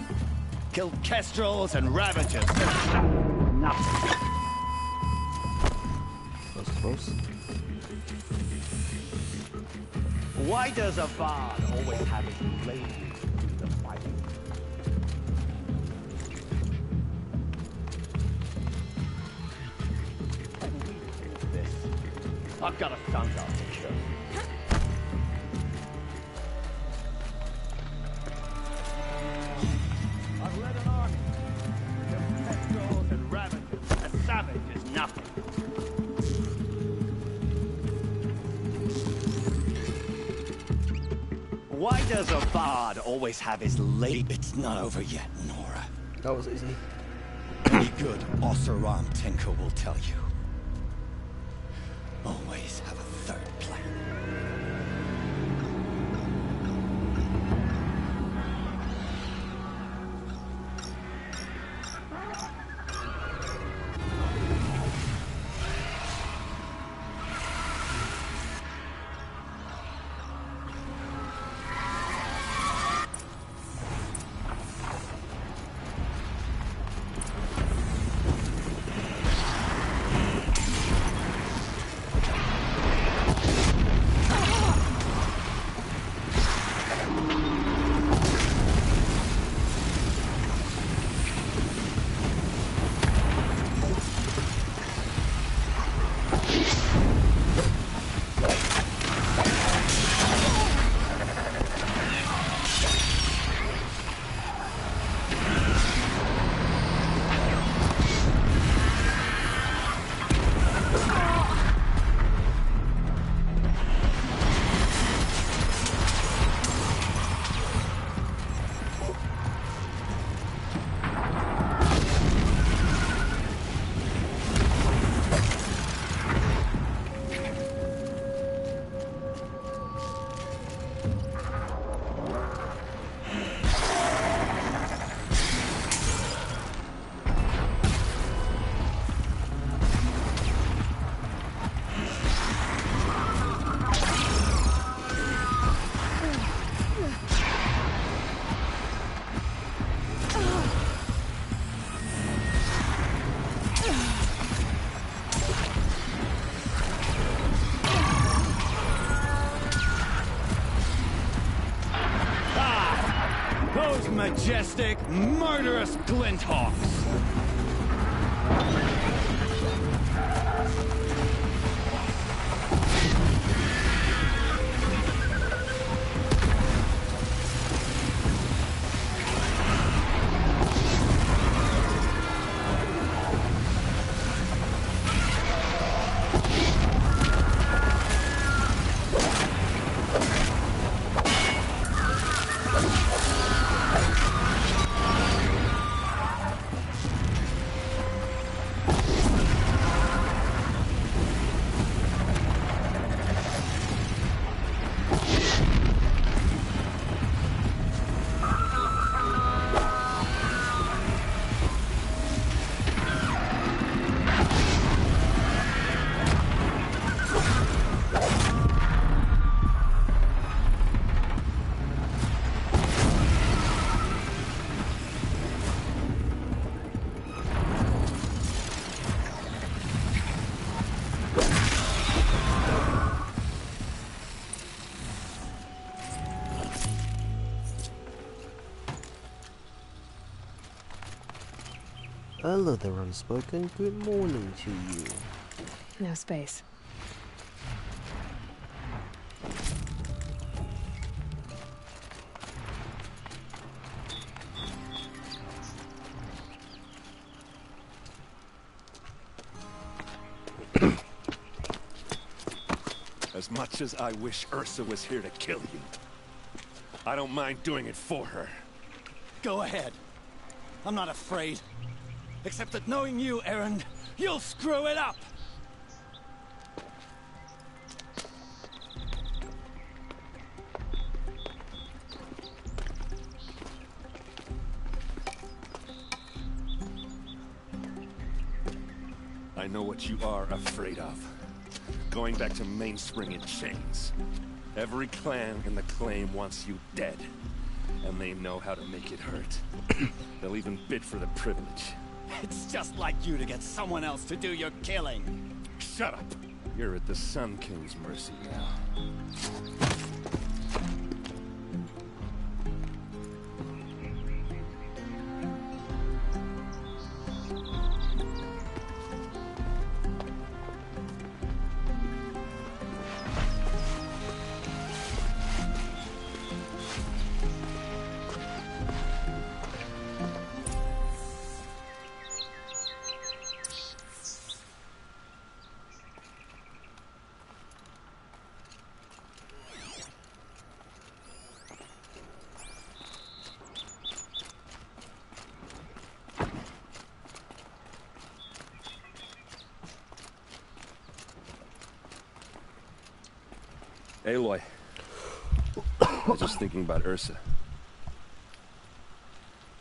killed kestrels and ravagers. Nothing. That's close. Why does Avad always have his ladies do the fighting? I've got a son to kill. I've led an army. Killed kestrels and ravagers. A savage is nothing. Why does Avad always have his lady? It's not over yet, Nora. That was easy. Any good Oseram tinker will tell you. Always have a third plan. Majestic, murderous Glinthawks! Hello there, Unspoken. Good morning to you. No space. As much as I wish Ursa was here to kill you, I don't mind doing it for her. Go ahead. I'm not afraid. Except that knowing you, Erend, you'll screw it up! know what you are afraid of. Going back to Mainspring in chains. Every clan in the Claim wants you dead. And they know how to make it hurt. They'll even bid for the privilege. It's just like you to get someone else to do your killing. Shut up! You're at the Sun King's mercy now. Aloy, I was just thinking about Ursa.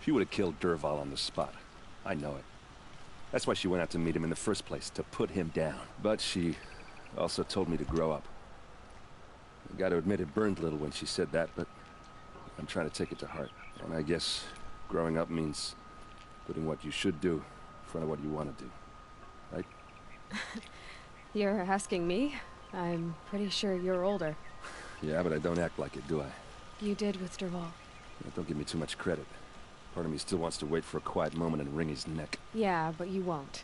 She would have killed Dervahl on the spot. I know it. That's why she went out to meet him in the first place, to put him down. But she also told me to grow up. I got to admit it burned a little when she said that, but I'm trying to take it to heart. And I guess growing up means putting what you should do in front of what you want to do. Right? You're asking me? I'm pretty sure you're older. Yeah, but I don't act like it, do I? You did with Dervahl. Don't give me too much credit. Part of me still wants to wait for a quiet moment and wring his neck. Yeah, but you won't.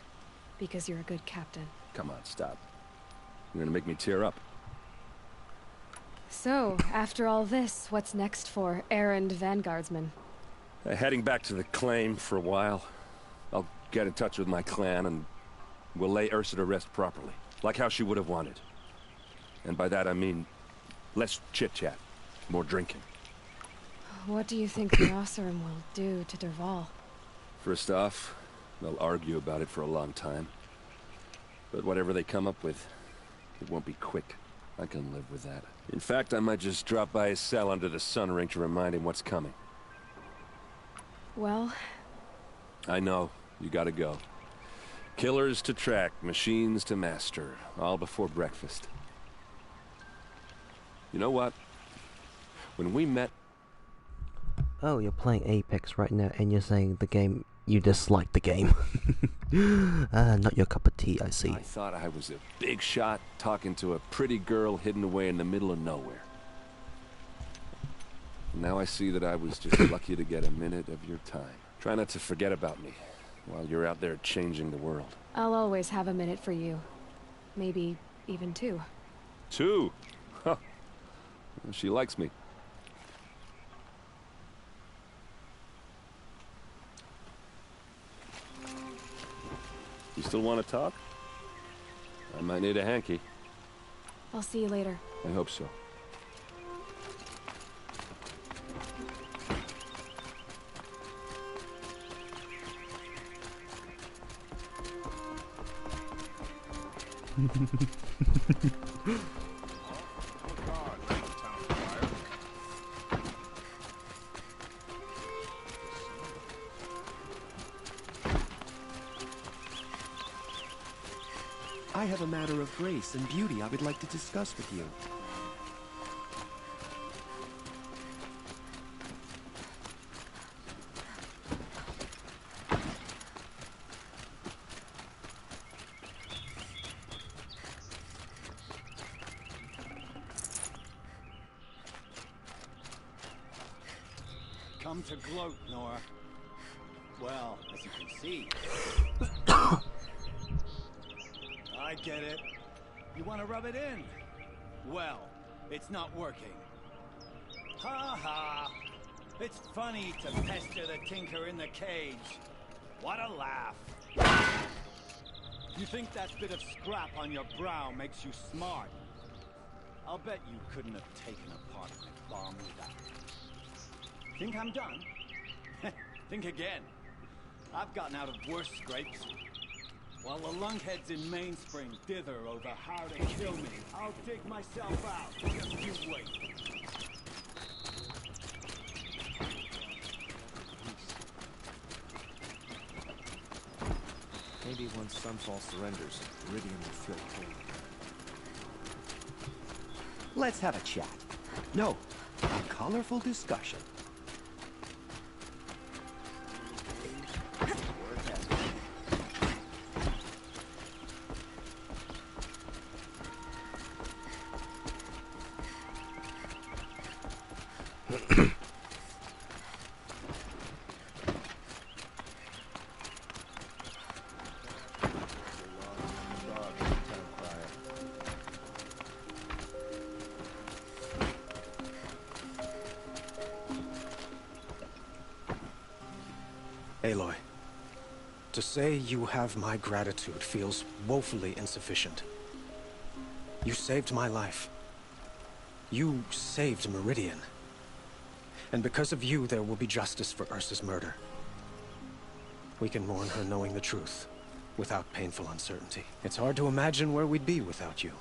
Because you're a good captain. Come on, stop. You're gonna make me tear up. So, after all this, what's next for errand vanguardsman? Heading back to the Claim for a while. I'll get in touch with my clan and we'll lay Ursa to rest properly. Like how she would have wanted. And by that I mean less chit-chat, more drinking. What do you think the Oseram will do to Dervahl? First off, they'll argue about it for a long time. But whatever they come up with, it won't be quick. I can live with that. In fact, I might just drop by his cell under the sun ring to remind him what's coming. Well... I know. You gotta go. Killers to track, machines to master, all before breakfast. You know what? When we met... Oh, you're playing Apex right now and you're saying the game... You dislike the game. Not your cup of tea, I see. I thought I was a big shot talking to a pretty girl hidden away in the middle of nowhere. Now I see that I was just lucky to get a minute of your time. Try not to forget about me while you're out there changing the world. I'll always have a minute for you. Maybe even two. Two? Huh. She likes me. You still want to talk? I might need a hanky. I'll see you later. I hope so. I have a matter of grace and beauty I would like to discuss with you. Come to gloat, Nora. Well, as you can see... I get it. You want to rub it in? Well, it's not working. Ha ha! It's funny to pester the tinker in the cage. What a laugh. You think that bit of scrap on your brow makes you smart? I'll bet you couldn't have taken apart my bomb with that. Think I'm done? Think again. I've gotten out of worse scrapes. While the lunkheads in Mainspring dither over how to kill me, I'll dig myself out. Just you wait. Maybe once Sunfall surrenders, Meridian will feel cold. Let's have a chat. No, a colorful discussion. Aloy, to say you have my gratitude feels woefully insufficient. You saved my life. You saved Meridian. And because of you, there will be justice for Ursa's murder. We can mourn her knowing the truth, without painful uncertainty. It's hard to imagine where we'd be without you.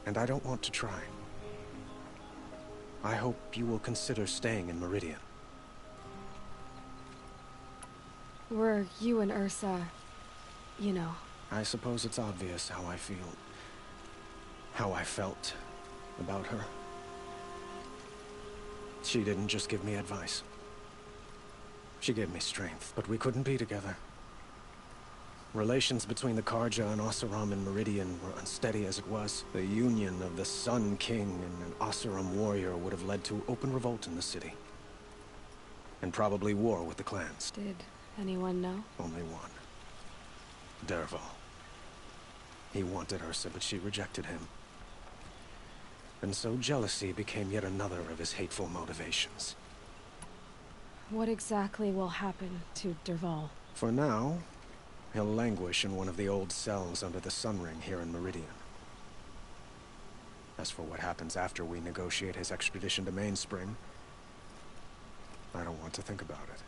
And I don't want to try. I hope you will consider staying in Meridian. Were you and Ursa, you know? I suppose it's obvious how I feel. How I felt about her. She didn't just give me advice. She gave me strength, but we couldn't be together. Relations between the Carja and Oseram in Meridian were unsteady as it was. The union of the Sun King and an Oseram warrior would have led to open revolt in the city. And probably war with the clans. Did anyone know? Only one. Dervahl. He wanted Ursa, but she rejected him. And so jealousy became yet another of his hateful motivations. What exactly will happen to Dervahl? For now, he'll languish in one of the old cells under the Sun Ring here in Meridian. As for what happens after we negotiate his extradition to Mainspring, I don't want to think about it.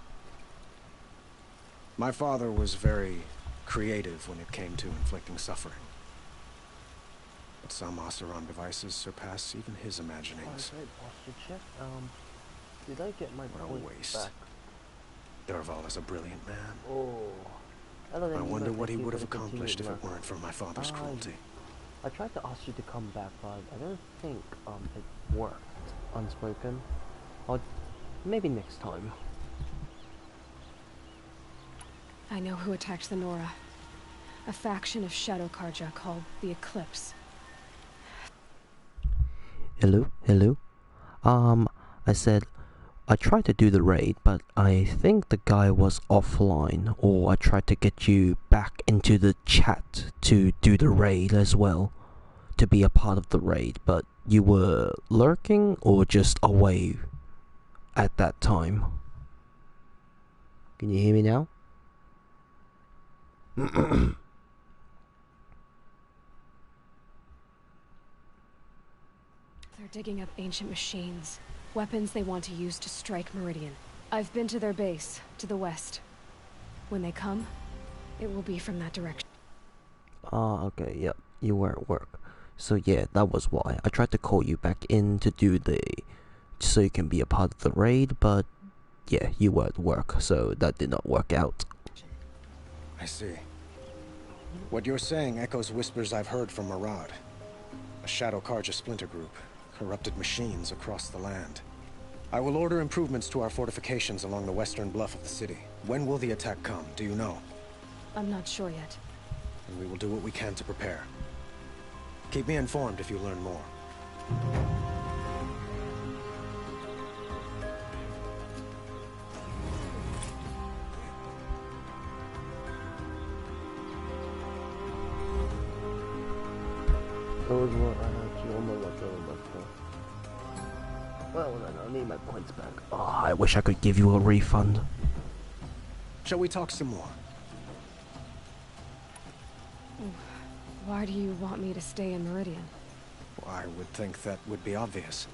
My father was very creative when it came to inflicting suffering. But some Oseram devices surpass even his imaginings. Did I get my What a waste. back? Dervahl is a brilliant man. Oh. I wonder what he would have accomplished if it weren't for my father's cruelty. I tried to ask you to come back, but I don't think it worked. Unspoken. Maybe next time. I know who attacked the Nora. A faction of Shadow Carja called the Eclipse. Hello? I said I tried to do the raid, but I think the guy was offline, or I tried to get you back into the chat to do the raid as well, to be a part of the raid, but you were lurking or just away at that time. Can you hear me now? They're digging up ancient machines. Weapons they want to use to strike Meridian. I've been to their base, to the west. When they come, it will be from that direction. Okay, yep, you were at work. So yeah, that was why. I tried to call you back in to do so you can be a part of the raid, but yeah, you were at work, so that did not work out. I see. What you're saying echoes whispers I've heard from Murad. A Shadow Carja splinter group. Corrupted machines across the land. I will order improvements to our fortifications along the western bluff of the city. When will the attack come? Do you know? I'm not sure yet. And we will do what we can to prepare. Keep me informed if you learn more. Well, then I need my points back. Oh, I wish I could give you a refund. Shall we talk some more? Why do you want me to stay in Meridian? I would think that would be obvious.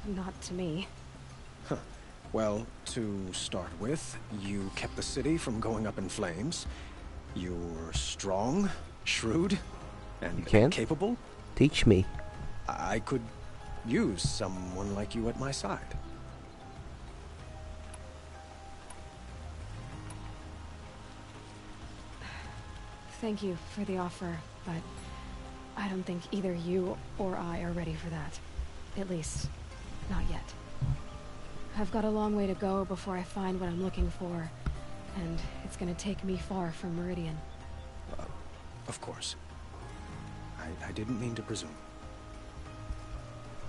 Not to me. Huh. Well, to start with, you kept the city from going up in flames. You're strong, shrewd, and capable. Teach me. I could use someone like you at my side. Thank you for the offer, but I don't think either you or I are ready for that. At least, not yet. I've got a long way to go before I find what I'm looking for, and it's gonna take me far from Meridian. Of course. I didn't mean to presume.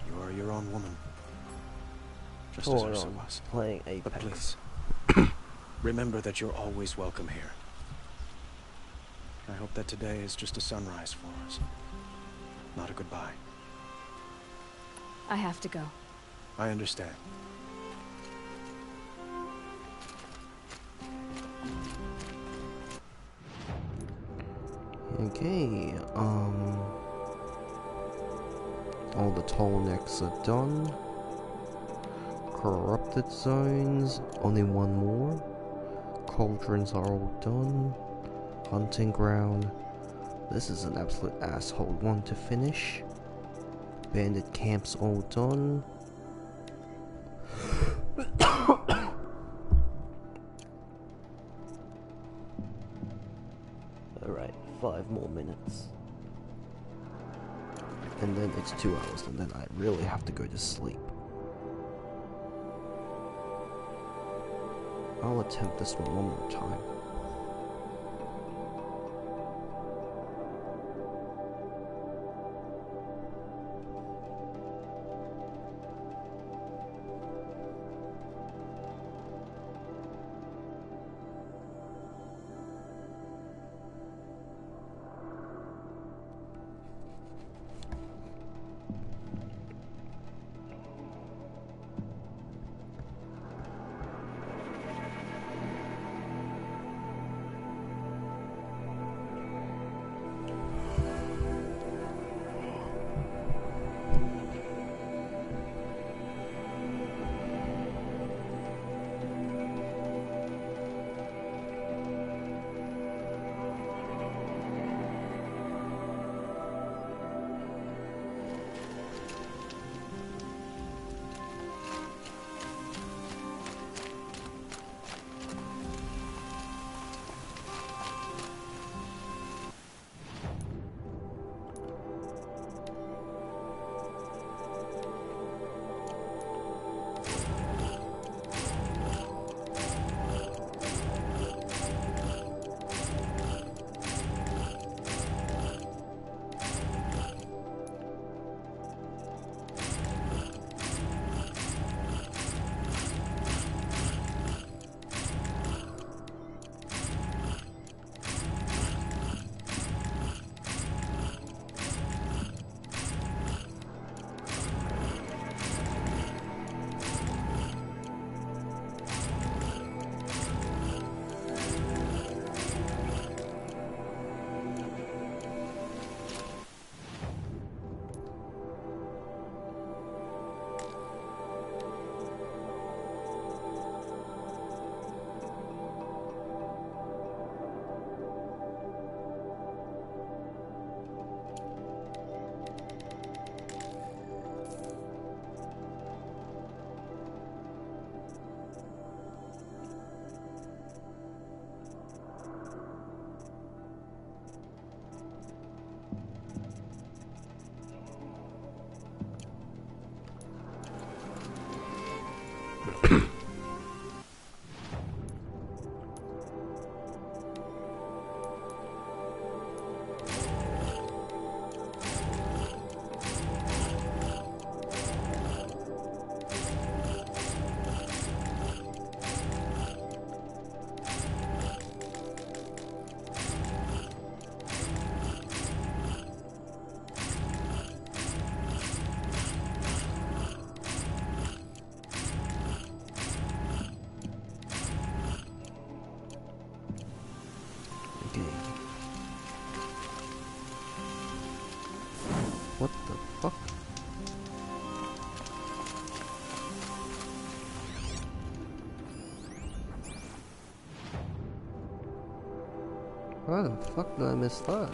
You are your own woman. Just as Ursa was. Playing Apex. But please, remember that you're always welcome here. I hope that today is just a sunrise for us, not a goodbye. I have to go. I understand. Okay, all the tall necks are done. Corrupted zones, only one more. Cauldrons are all done. Hunting ground. This is an absolute asshole one to finish. Bandit camps all done. Alright, 5 more minutes. And then it's 2 hours, and then I really have to go to sleep. I'll attempt this one more time. What the fuck? Why the fuck did I miss that?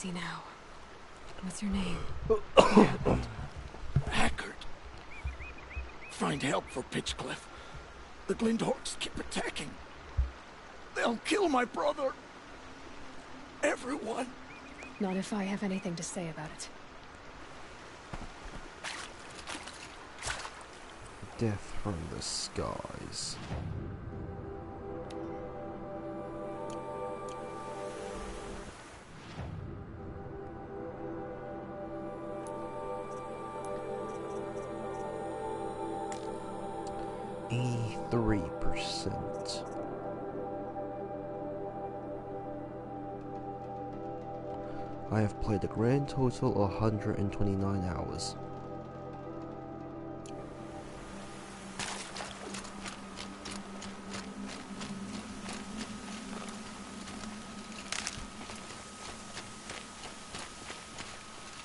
easy now. What's your name? Hackard. Find help for Pitchcliff. The Glendorks keep attacking. They'll kill my brother. Everyone. Not if I have anything to say about it. Death from the skies. E3%. I have played a grand total of 129 hours.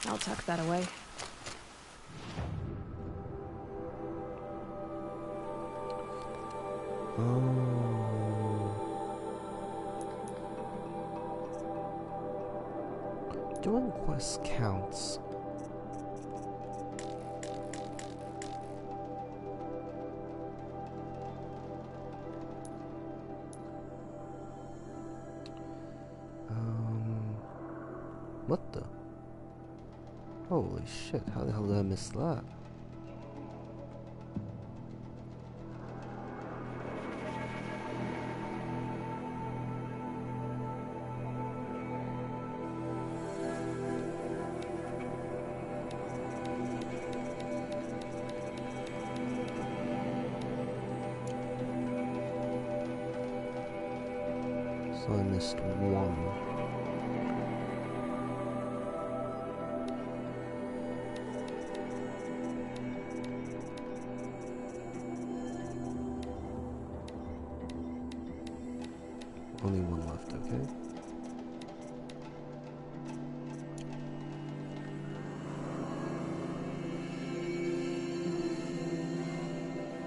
I'll tuck that away. Doing quest counts. What the? Holy shit, how the hell did I miss that? So I missed one. Only one left, okay?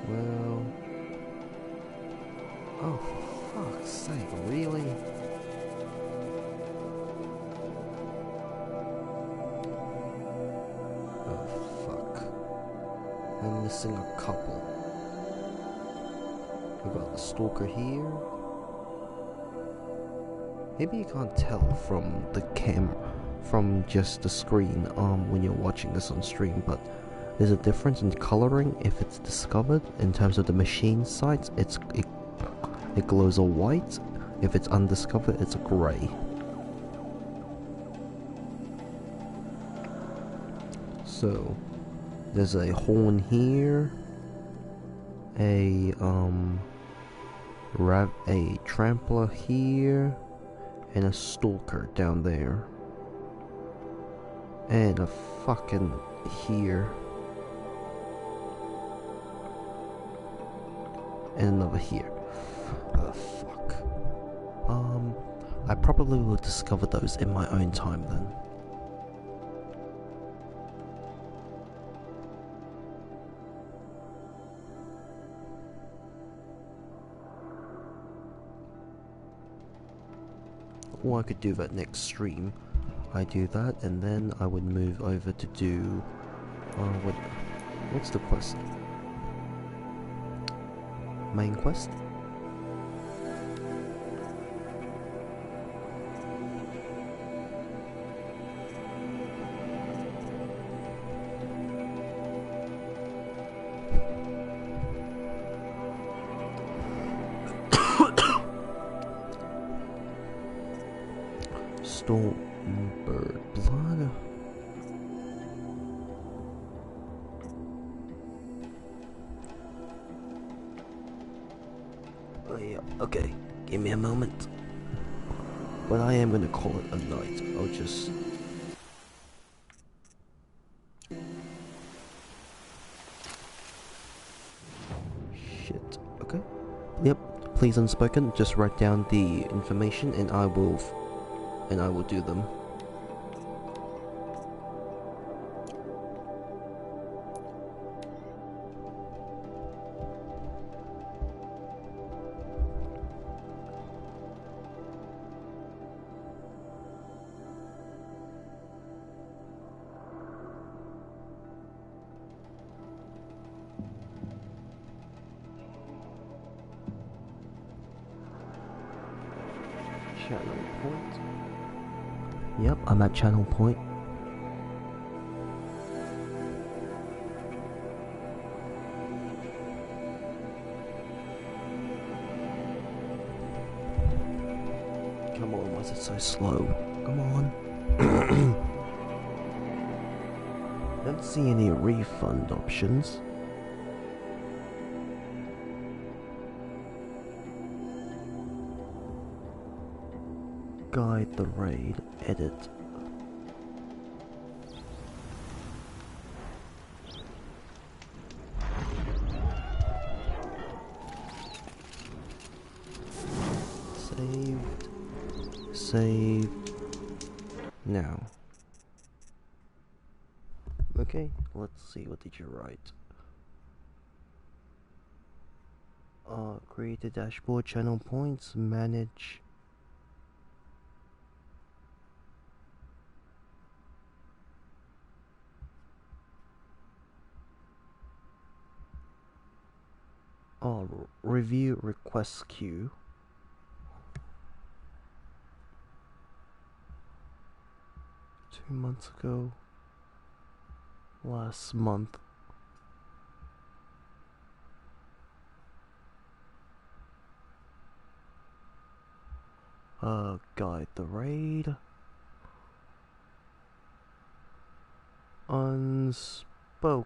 Well... Oh, for fuck's sake, really? Oh, fuck. I'm missing a couple. We got the stalker here. Maybe you can't tell from the camera, from just the screen, when you're watching this on stream, but there's a difference in coloring if it's discovered. In terms of the machine sites, it glows a white. If it's undiscovered, it's a grey. So, there's a horn here, a trampler here, and a stalker down there, and a fucking here, and another here. Oh fuck. I probably will discover those in my own time then. Or I could do that next stream. I do that, and then I would move over to do... what's the quest? Main quest? Stormbird blood. Oh yeah, okay. Give me a moment. But I am gonna call it a night. I'll just... Shit. Okay. Yep. Please unspoken. Just write down the information and I will do them. Channel Point. Yep, I'm at Channel Point. Come on, why is it so slow? Come on. Don't see any refund options. Guide the raid, edit. Saved. Now. Okay, let's see, what did you write? Create a dashboard, channel points, manage. Review request queue. Two months ago. Last month. Guide the raid. Unspoke.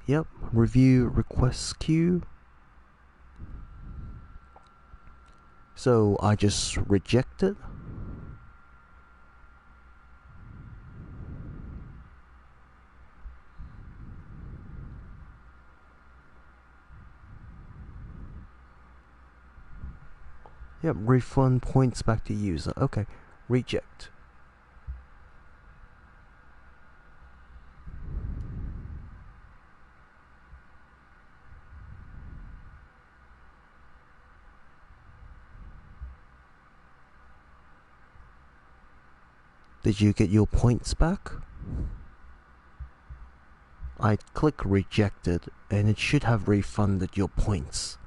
Yep. Review request queue. So I just reject it. Yep, refund points back to user. Okay, reject. Did you get your points back? I click rejected and it should have refunded your points.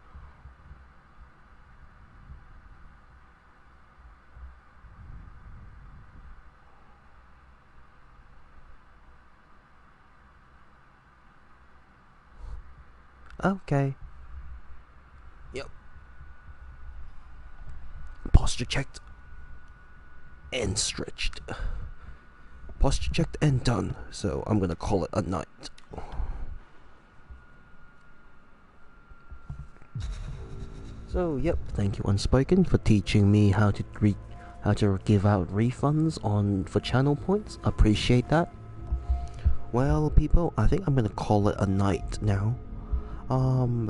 Okay. Yep. Posture checked. And stretched. Posture checked and done. So I'm gonna call it a night. So yep, thank you Unspoken for teaching me how to give out refunds for channel points. Appreciate that. Well people, I think I'm gonna call it a night now.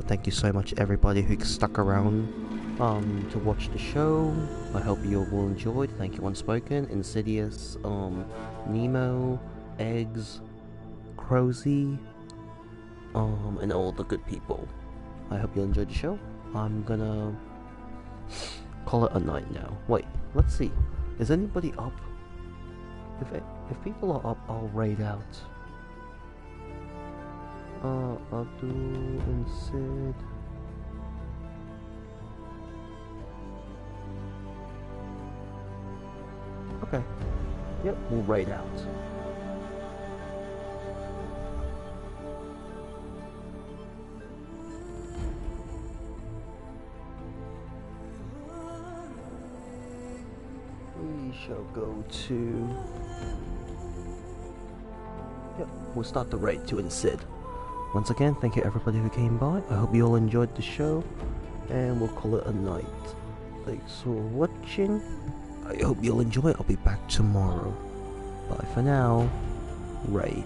Thank you so much everybody who stuck around to watch the show. I hope you all enjoyed. Thank you Unspoken, Insidious, Nemo, Eggs, Crowsy, and all the good people. I hope you enjoyed the show. I'm gonna call it a night now. Wait, let's see. Is anybody up? If people are up, I'll raid out. Abdul and Sid. Okay. Yep, we'll raid out. We shall go to... Yep, we'll start the raid to Sid. Once again, thank you everybody who came by. I hope you all enjoyed the show. And we'll call it a night. Thanks for watching. I hope you'll enjoy it. I'll be back tomorrow. Bye for now. Raid.